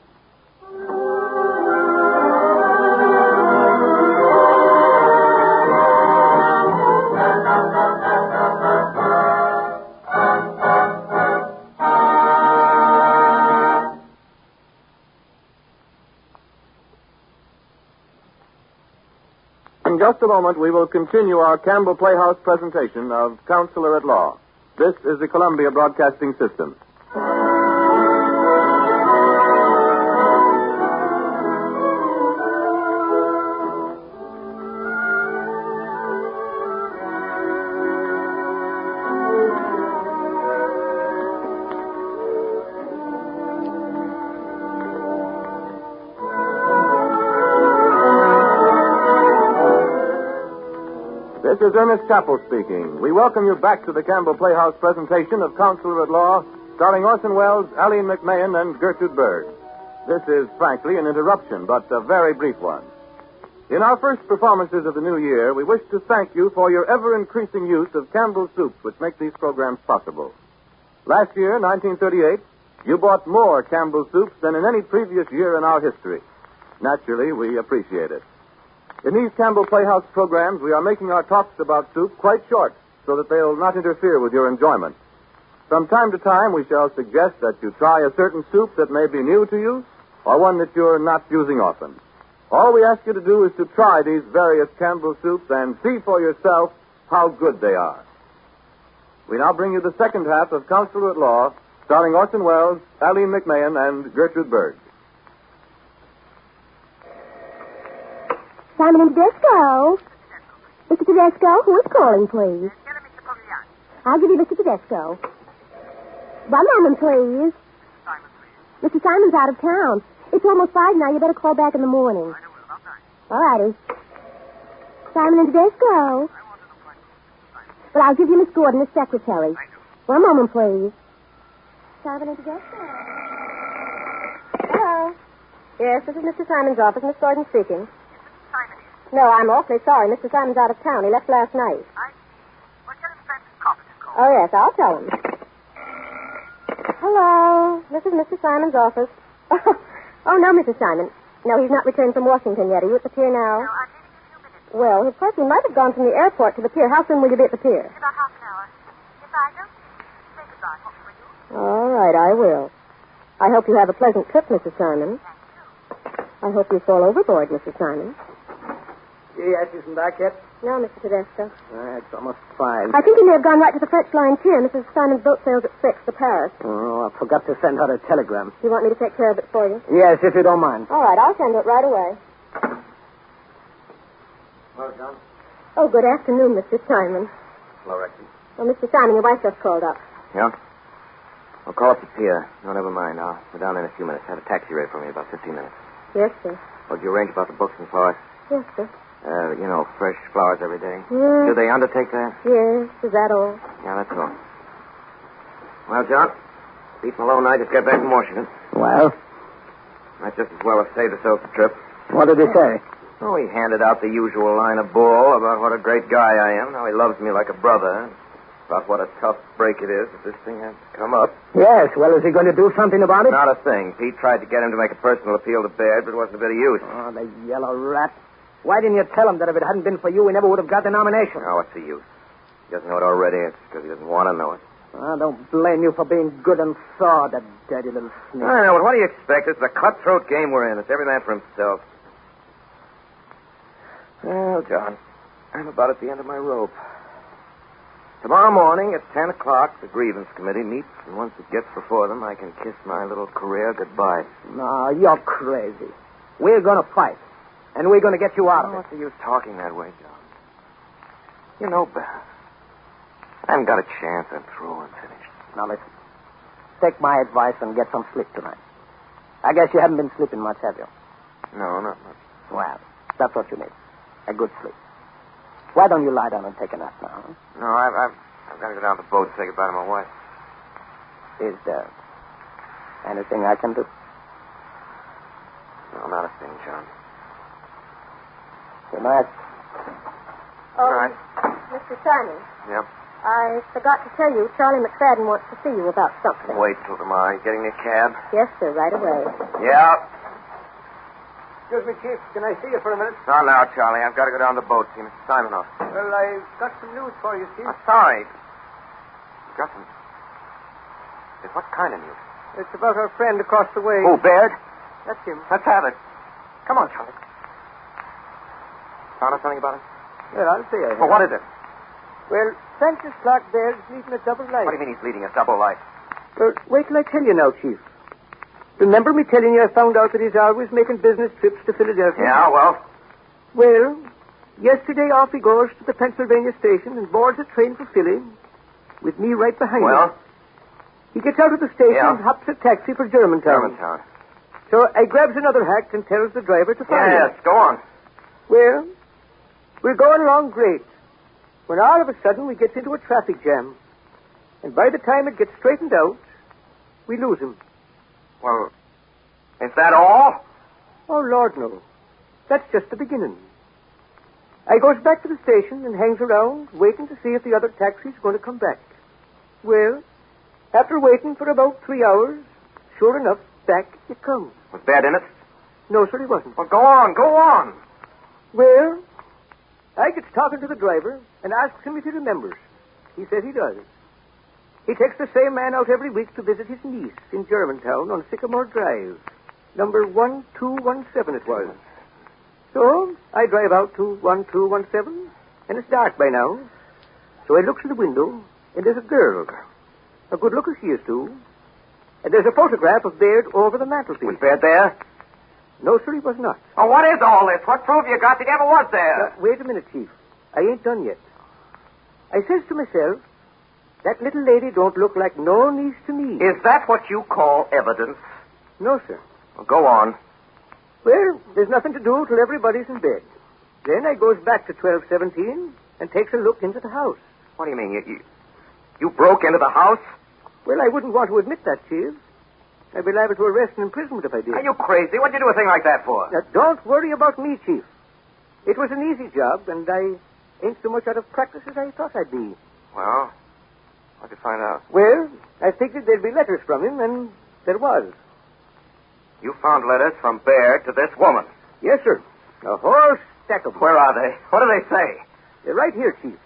In just a moment, we will continue our Campbell Playhouse presentation of Counselor at Law. This is the Columbia Broadcasting System. This is Ernest Chappell speaking. We welcome you back to the Campbell Playhouse presentation of Counselor at Law, starring Orson Welles, Aline McMahon, and Gertrude Berg. This is, frankly, an interruption, but a very brief one. In our first performances of the new year, we wish to thank you for your ever-increasing use of Campbell soups, which make these programs possible. Last year, 1938, you bought more Campbell soups than in any previous year in our history. Naturally, we appreciate it. In these Campbell Playhouse programs, we are making our talks about soup quite short so that they'll not interfere with your enjoyment. From time to time, we shall suggest that you try a certain soup that may be new to you or one that you're not using often. All we ask you to do is to try these various Campbell soups and see for yourself how good they are. We now bring you the second half of Counselor at Law, starring Orson Welles, Aline McMahon, and Gertrude Berg. Simon and Tedesco. Mr. Tedesco, who is calling, please? I'll give you Mr. Tedesco. 1 moment, please. Mr. Simon's out of town. It's almost 5 now. You better call back in the morning. All righty. Simon and Tedesco. Well, I'll give you Miss Gordon as secretary. 1 moment, please. Simon and Tedesco. Hello. Yes, this is Mr. Simon's office. Miss Gordon speaking. No, I'm awfully sorry. Mr. Simon's out of town. He left last night. Well, tell him Francis Copperton called. Oh, yes, I'll tell him. Hello. This is Mr. Simon's office. Oh, no, Mrs. Simon. No, he's not returned from Washington yet. Are you at the pier now? No, I'm leaving in a few minutes. Well, of course, he might have gone from the airport to the pier. How soon will you be at the pier? In about half an hour. If I don't say goodbye, what will you? All right, I will. I hope you have a pleasant trip, Mrs. Simon. I hope you fall overboard, Mrs. Simon. Yes, isn't that yet? No, Mr. Tedesco. It's almost 5. I think he may have gone right to the French line pier. Mrs. Simon's boat sails at 6 for Paris. Oh, I forgot to send her a telegram. Do you want me to take care of it for you? Yes, if you don't mind. All right, I'll send it right away. Hello, John. Oh, good afternoon, Mr. Simon. Hello, Rexy. Oh, Mr. Simon, your wife just called up. Yeah? I'll call up the pier. No, never mind. I'll be down there in a few minutes. Have a taxi ready for me in about 15 minutes. Yes, sir. Oh, did you arrange about the books and flowers? Yes, sir. Fresh flowers every day. Yes. Do they undertake that? Yes, is that all? Yeah, that's all. Well, John, Pete Malone and I just got back from Washington. Well, Might just as well have saved ourselves the trip. what did he say? Oh, he handed out the usual line of bull about what a great guy I am, how he loves me like a brother, about what a tough break it is if this thing has to come up. Yes, well, is he going to do something about it? Not a thing. Pete tried to get him to make a personal appeal to Baird, but it wasn't a bit of use. Oh, the yellow rat. Why didn't you tell him that if it hadn't been for you, he never would have got the nomination? Oh, what's the use? He doesn't know it already. It's because he doesn't want to know it. I don't blame you for being good and saw, that dirty little sneak. I know, but what do you expect? It's a cutthroat game we're in. It's every man for himself. Well, John, I'm about at the end of my rope. Tomorrow morning at 10 o'clock, the grievance committee meets, and once it gets before them, I can kiss my little career goodbye. No, you're crazy. We're going to fight, and we're going to get you out of it. What's the use talking that way, John? You know better. I haven't got a chance. I'm through and finished. Now, listen. Take my advice and get some sleep tonight. I guess you haven't been sleeping much, have you? No, not much. Well, that's what you need. A good sleep. Why don't you lie down and take a nap now? Huh? No, I've got to go down to the boat and say goodbye to my wife. Is there anything I can do? No, not a thing, John. Good night. Oh, All right. Mr. Simon, Yep. I forgot to tell you, Charlie McFadden wants to see you about something. Wait till tomorrow. You getting me a cab? Yes, sir, right away. Yeah. Excuse me, Chief. Can I see you for a minute? Not now, Charlie. I've got to go down to the boat, see Mr. Simon off. Well, I've got some news for you, Chief. I'm sorry. Got some. What kind of news? It's about our friend across the way. Oh, Baird? That's him. Let's have it. Come on, Charlie. Found out something about it? Well, I'll see you. Well, what is it? Well, Francis Clark Berg is leading a double life. What do you mean he's leading a double life? Wait till I tell you now, Chief. Remember me telling you I found out that he's always making business trips to Philadelphia? Yeah, well? Well, yesterday off he goes to the Pennsylvania station and boards a train for Philly with me right behind him. Well? He gets out of the station Yeah. and hops a taxi for Germantown. So I grabs another hack and tells the driver to follow him. Yes, go on. Well, we're going along great when all of a sudden we get into a traffic jam. And by the time it gets straightened out, we lose him. Well, is that all? Oh, Lord, no. That's just the beginning. I goes back to the station and hangs around, waiting to see if the other taxi's going to come back. Well, after waiting for about 3 hours, sure enough, back it comes. Was Bad in it? No, sir, he wasn't. Well, go on, go on. Well, I gets talking to the driver and asks him if he remembers. He says he does. He takes the same man out every week to visit his niece in Germantown on Sycamore Drive. Number 1217 it was. So I drive out to 1217, and it's dark by now. So I looks in the window, and there's a girl. A good looker she is, too. And there's a photograph of Baird over the mantelpiece. Was Baird there? No, sir, he was not. Oh, what is all this? What proof you got that he ever was there? Wait a minute, Chief. I ain't done yet. I says to myself, that little lady don't look like no niece to me. Is that what you call evidence? No, sir. Well, go on. Well, there's nothing to do till everybody's in bed. Then I goes back to 1217 and takes a look into the house. What do you mean? You broke into the house? Well, I wouldn't want to admit that, Chief. I'd be liable to arrest and imprisonment if I did. Are you crazy? What'd you do a thing like that for? Now, don't worry about me, Chief. It was an easy job, and I ain't so much out of practice as I thought I'd be. Well, what'd you find out? Well, I figured there'd be letters from him, and there was. You found letters from Baird to this woman? Yes, sir. A whole stack of them. Where are they? What do they say? They're right here, Chief.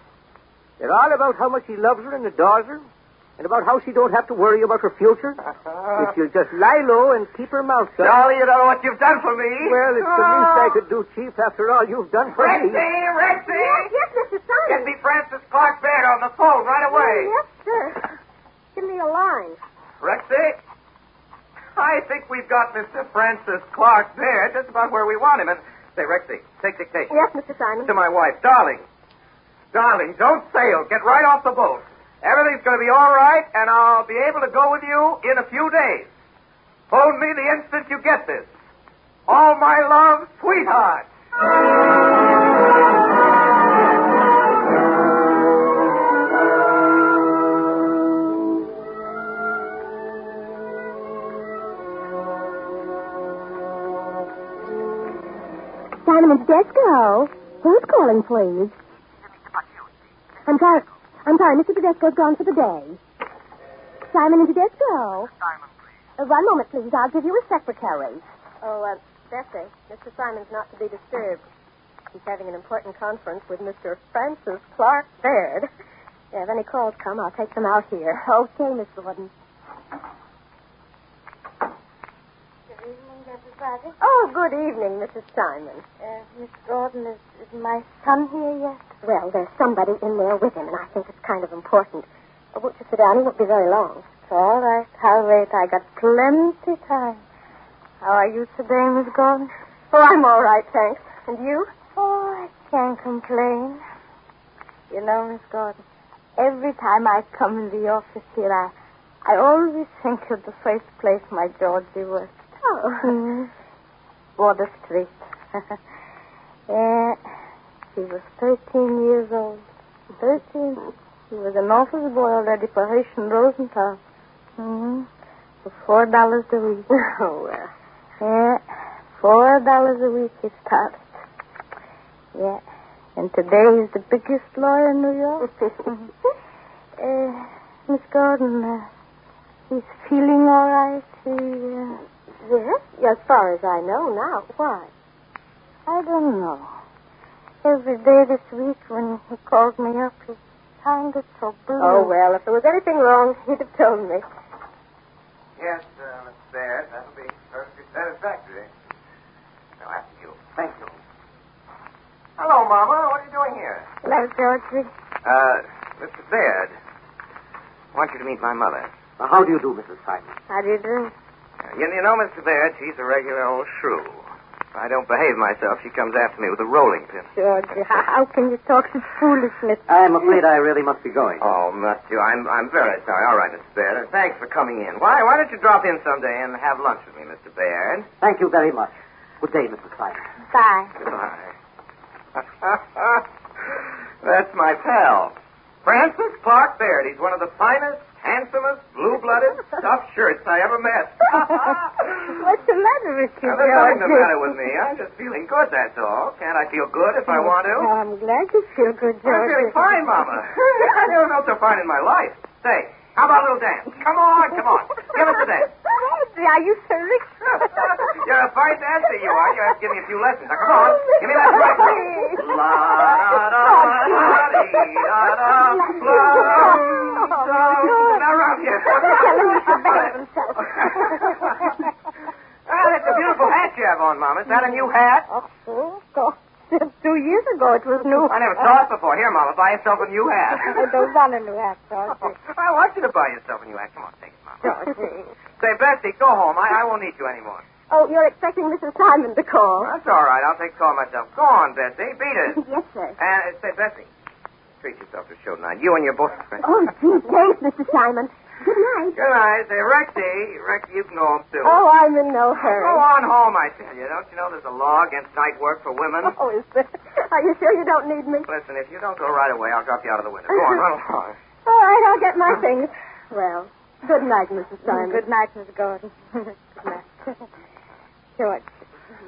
They're all about how much he loves her and adores her, and about how she don't have to worry about her future if she'll just lie low and keep her mouth shut. Charlie, you don't know what you've done for me. Well, it's the least I could do, Chief, after all you've done for me. Rexy! Yes, Mr. Simon. Get me Francis Clark Baird on the phone right away. Yes, sir. Give me a line. Rexy, I think we've got Mr. Francis Clark Baird just about where we want him. And say, Rexy, take dictation. Yes, Mr. Simon. To my wife, Darling. Darling, don't sail. Get right off the boat. Everything's going to be all right, and I'll be able to go with you in a few days. Phone me the instant you get this. All my love, sweetheart. Simon and Tedesco. Who's calling, please? I'm sorry, Mr. Tedesco's gone for the day. Simon and Tedesco. Simon, please. One moment, please. I'll give you a secretary. Oh, Bessie, Mr. Simon's not to be disturbed. He's having an important conference with Mr. Francis Clark Baird. If any calls come, I'll take them out here. Okay, Miss Gordon. Good evening, Mrs. Rogers. Oh, good evening, Mrs. Simon. Miss Gordon, is my son here yet? Well, there's somebody in there with him, and I think it's kind of important. Won't you sit down? He won't be very long. All right, I'll wait. I got plenty time. How are you today, Miss Gordon? Oh, I'm all right, thanks. And you? Oh, I can't complain. You know, Miss Gordon, every time I come in the office here, I always think of the first place my Georgie worked. Oh. Water Street. Yeah, he was 13 years old. 13. He was an office boy already for Haitian Rosenthal. For $4 a week. Oh, well. Yeah, $4 a week he started. Yeah, and today he's the biggest lawyer in New York. Miss Gordon, he's feeling all right. Yes, as far as I know now. Why? I don't know. Every day this week when he called me up, he sounded so blue. Oh, well, if there was anything wrong, he'd have told me. Yes, Miss Baird. That'll be perfectly satisfactory. Now, after you. Thank you. Hello, Mama. What are you doing here? Hello, Georgie. Mr. Baird, I want you to meet my mother. How do you do, Mrs. Simon? How do you do? You know, Mr. Baird, she's a regular old shrew. If I don't behave myself, she comes after me with a rolling pin. Georgie, how can you talk such foolishness? I'm afraid I really must be going. Oh, must you? I'm very sorry. All right, Mr. Baird. And thanks for coming in. Why don't you drop in someday and have lunch with me, Mr. Baird? Thank you very much. Good day, Mrs. Simon. Bye. Goodbye. That's my pal, Francis Clark Baird. He's one of the finest, handsomest, blue-blooded, stuffed shirts I ever met. What's the matter with you, Now, there's nothing the Georgie? matter with me. I'm just feeling good, that's all. Can't I feel good if I want to? Oh, I'm glad you feel good, I'm feeling Georgie. fine, Mama. I never felt so fine in my life. Say, how about a little dance? Come on. Give us a dance. Are you serious? You're a fine dancer, you are. You have to give me a few lessons. Now, come on. Give me that right one. Now, round here. That's a beautiful hat you have on, Mama. Is that a new hat? Oh, God. 2 years ago it was new. I never saw it before. Here, Mama, buy yourself a new hat. I don't want a new hat, Georgie. I want you to buy yourself a new hat. Come on, take it, Mama. Georgie. Say, Bessie, go home. I won't need you anymore. Oh, you're expecting Mrs. Simon to call. That's all right. I'll take the call myself. Go on, Bessie. Beat it. Yes, sir. And say, Bessie, treat yourself to a show tonight. You and your boyfriend. Oh, gee, thanks, Mr. Simon. Good night. Good night. Say, Rexy, you can go home, too. Oh, I'm in no hurry. Go on home, I tell you. Don't you know there's a law against night work for women? Oh, is there? Are you sure you don't need me? Listen, if you don't go right away, I'll drop you out of the window. Go on, run along. All right, I'll get my things. Well, good night, Mrs. Simon. Good night, Miss Gordon. Good night. George,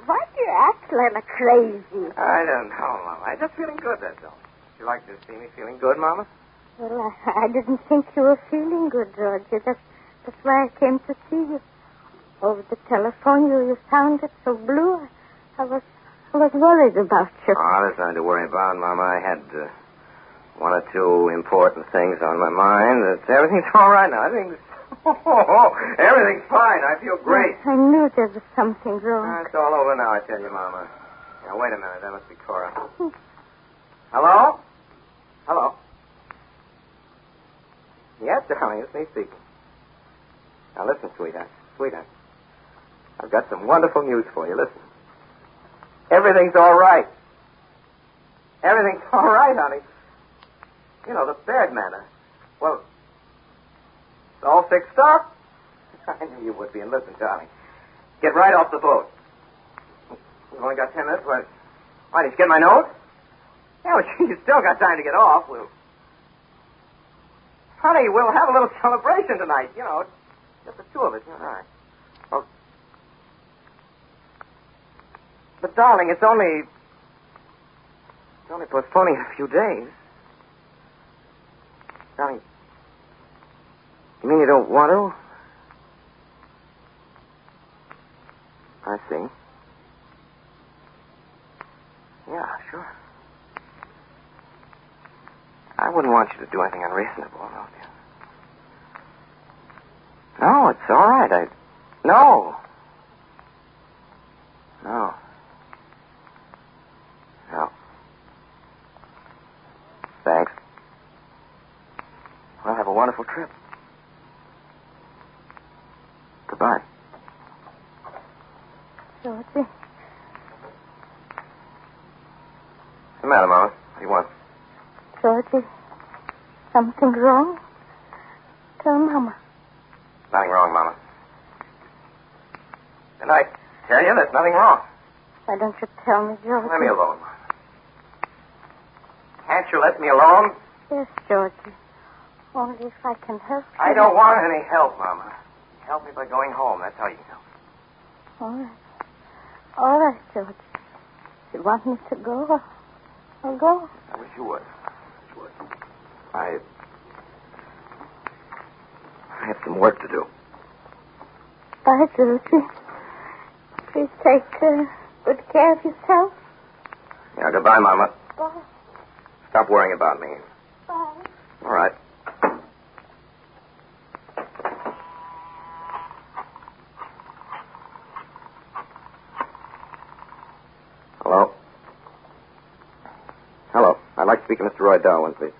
why do you act like crazy? I don't know, Mama. I'm just feeling good, that's all. You like to see me feeling good, Mama? Well, I didn't think you were feeling good, Georgie. That's why I came to see you. Over the telephone, you sounded so blue. I was worried about you. Oh, there's nothing to worry about, Mama. I had one or two important things on my mind. Everything's all right now. Everything's fine. I feel great. I knew there was something wrong. It's all over now, I tell you, Mama. Now, wait a minute. That must be Cora. Hello? Hello? Yes, darling. It's me speaking. Now, listen, sweetheart. I've got some wonderful news for you. Listen. Everything's all right. Everything's all right, honey. You know, the Baird matter. Well, it's all fixed up. I knew you would be. And listen, darling, get right off the boat. We've only got 10 minutes. Why, did you get my note? Yeah, but you still got time to get off. Honey, we'll have a little celebration tonight. You know, just the two of us. All right. Well, but, darling, it's only postponing a few days. Darling, you mean you don't want to? I see. Yeah, sure. I wouldn't want you to do anything unreasonable, no, dear. No, it's all right. No. Thanks. Well, have a wonderful trip. Goodbye. Georgie. What's the matter, Mama? What do you want? Georgie, something wrong? Tell Mama. Nothing wrong, Mama. And I tell you, there's nothing wrong. Why don't you tell me, Georgie? Let me alone, Mama. Can't you let me alone? Yes, Georgie. Only if I can help you. I don't want any help, Mama. Help me by going home. That's how you can help. All right. All right, Georgie. If you want me to go, I'll go. I wish you would. I have some work to do. Bye, Georgie. Please take good care of yourself. Yeah, goodbye, Mama. Bye. Stop worrying about me. Bye. All right. Hello? I'd like to speak to Mr. Roy Darwin, please.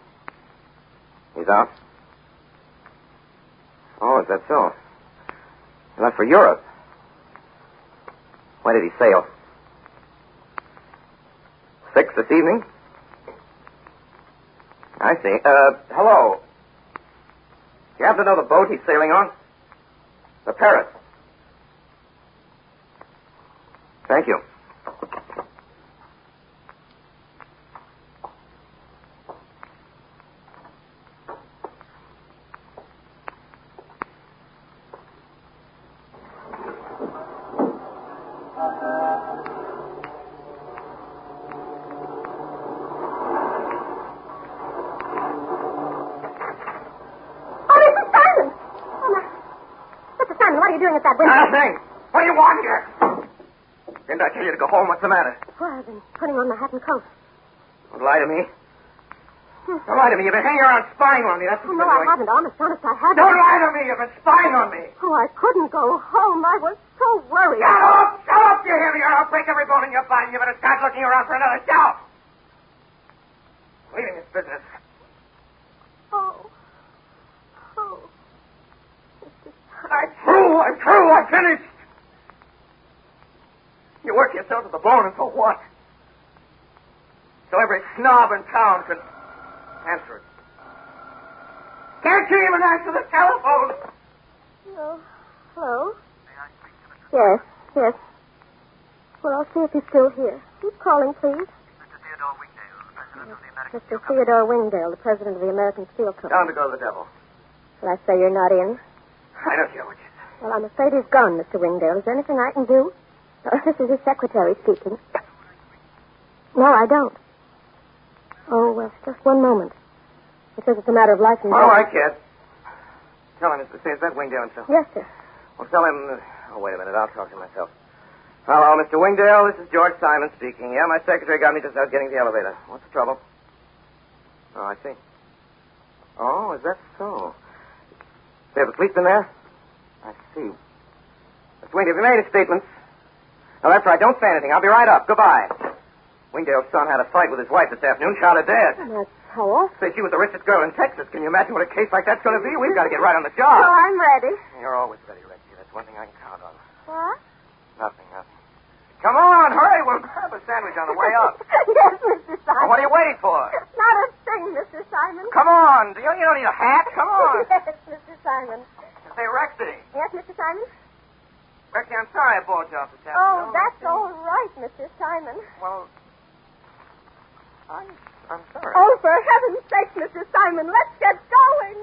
out. Oh, is that so? He left for Europe. When did he sail? 6 this evening? I see. Hello. Do you happen to know the boat he's sailing on? The Paris. Thank you. Nothing. What do you want here? Didn't I tell you to go home? What's the matter? Well, I've been putting on my hat and coat. Don't lie to me. Don't lie to me. You've been hanging around spying on me. That's what Oh, no, you're I doing. haven't. Honest, I haven't. Don't lie to me. You've been spying on me. Oh, I couldn't go home. I was so worried. Shut up! Shut up, you hear me, or I'll break every bone in your body. You better start looking around for another job. Leaving this business. Oh. I'm through. I'm finished. You work yourself to the bone, and for what? So every snob in town can answer it. Can't you even answer the telephone? No. Hello? Yes. Well, I'll see if he's still here. Who's calling, please? Mr. Theodore Wingdale, the president of the American Steel Company. Down to go to the devil. Shall I say you're not in? I don't care what you say. Well, I'm afraid he's gone, Mr. Wingdale. Is there anything I can do? This is his secretary speaking. No, I don't. Oh, well, just one moment. He says it's a matter of life and death. All right, kid. Tell him, Mr. Is that Wingdale himself? Yes, sir. Well, tell him... Oh, wait a minute. I'll talk to him myself. Hello, Mr. Wingdale. This is George Simon speaking. Yeah, my secretary got me just out getting the elevator. What's the trouble? Oh, I see. Oh, is that so? They have a policeman there? I see. Mr. Wingdale, have you made any statements? No, that's right. Don't say anything. I'll be right up. Goodbye. Wingdale's son had a fight with his wife this afternoon. Shot her dead. That's how awful. Say, she was the richest girl in Texas. Can you imagine what a case like that's going to be? We've got to get right on the job. Oh, I'm ready. You're always ready, Rexy. That's one thing I can count on. What? Nothing. Come on, hurry. We'll grab a sandwich on the way up. Yes, Mr. Simon. Well, what are you waiting for? Not a thing, Mr. Simon. Come on. You don't need a hat. Come on. Yes, Mr. Simon. Say, Rexy. Yes, Mr. Simon? Rexy, I'm sorry I bought you off the tap. Oh, that's all right, Mr. Simon. Well, I'm sorry. Oh, for heaven's sake, Mr. Simon, let's get going.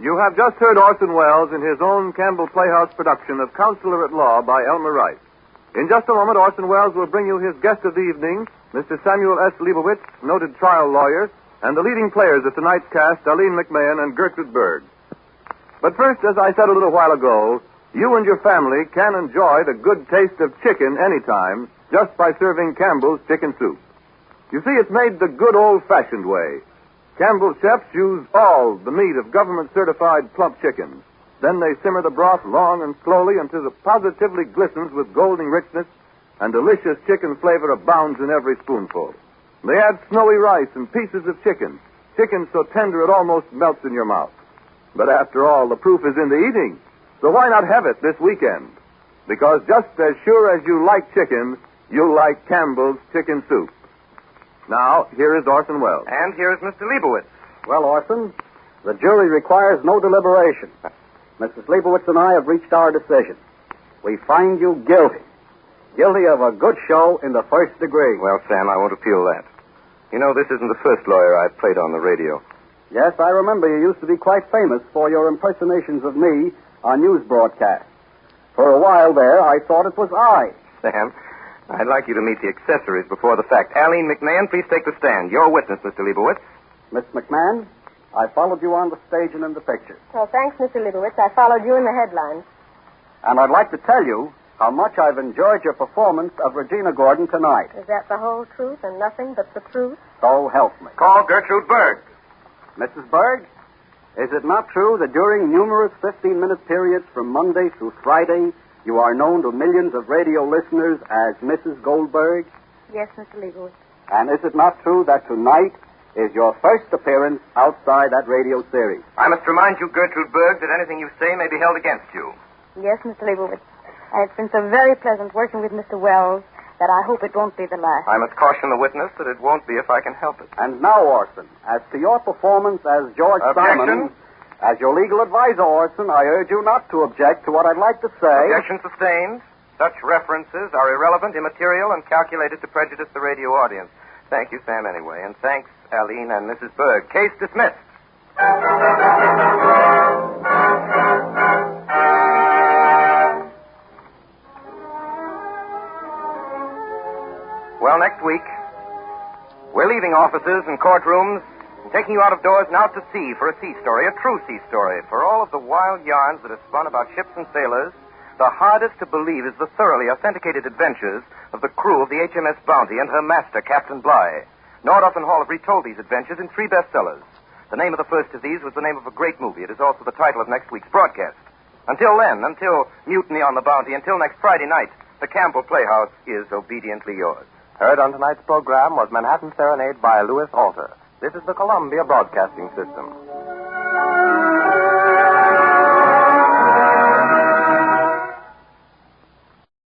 You have just heard Orson Welles in his own Campbell Playhouse production of Counselor at Law by Elmer Rice. In just a moment, Orson Welles will bring you his guest of the evening, Mr. Samuel S. Leibowitz, noted trial lawyer, and the leading players of tonight's cast, Aline McMahon and Gertrude Berg. But first, as I said a little while ago, you and your family can enjoy the good taste of chicken anytime just by serving Campbell's chicken soup. You see, it's made the good old-fashioned way. Campbell's chefs use all the meat of government-certified plump chickens. Then they simmer the broth long and slowly until it positively glistens with golden richness, and delicious chicken flavor abounds in every spoonful. They add snowy rice and pieces of chicken so tender it almost melts in your mouth. But after all, the proof is in the eating. So why not have it this weekend? Because just as sure as you like chicken, you'll like Campbell's chicken soup. Now, here is Orson Welles. And here's Mr. Leibowitz. Well, Orson, the jury requires no deliberation. Mrs. Leibowitz and I have reached our decision. We find you guilty. Guilty of a good show in the first degree. Well, Sam, I won't appeal that. You know, this isn't the first lawyer I've played on the radio. Yes, I remember you used to be quite famous for your impersonations of me on news broadcasts. For a while there, I thought it was I. Sam, I'd like you to meet the accessories before the fact. Aline McMahon, please take the stand. Your witness, Mr. Leibowitz. Miss McMahon, I followed you on the stage and in the pictures. Well, thanks, Mr. Leibowitz. I followed you in the headlines. And I'd like to tell you how much I've enjoyed your performance of Regina Gordon tonight. Is that the whole truth and nothing but the truth? So help me. Call Gertrude Berg. Mrs. Berg, Is it not true that during numerous 15-minute periods from Monday through Friday, you are known to millions of radio listeners as Mrs. Goldberg? Yes, Mr. Leibowitz. And is it not true that tonight is your first appearance outside that radio series? I must remind you, Gertrude Berg, that anything you say may be held against you. Yes, Mr. Leibowitz. And it's been so very pleasant working with Mr. Wells that I hope it won't be the last. I must caution the witness that it won't be if I can help it. And now, Orson, as to your performance as George Objection. Simon, as your legal advisor, Orson, I urge you not to object to what I'd like to say. Objection sustained. Such references are irrelevant, immaterial, and calculated to prejudice the radio audience. Thank you, Sam, anyway. And thanks, Aline and Mrs. Berg. Case dismissed. Well, next week, we're leaving offices and courtrooms and taking you out of doors and out to sea for a sea story, a true sea story. For all of the wild yarns that are spun about ships and sailors, the hardest to believe is the thoroughly authenticated adventures of the crew of the HMS Bounty and her master, Captain Bligh. Nordhoff and Hall have retold these adventures in 3 bestsellers. The name of the first of these was the name of a great movie. It is also the title of next week's broadcast. Until then, until Mutiny on the Bounty, until next Friday night, the Campbell Playhouse is obediently yours. Heard on tonight's program was Manhattan Serenade by Louis Alter. This is the Columbia Broadcasting System.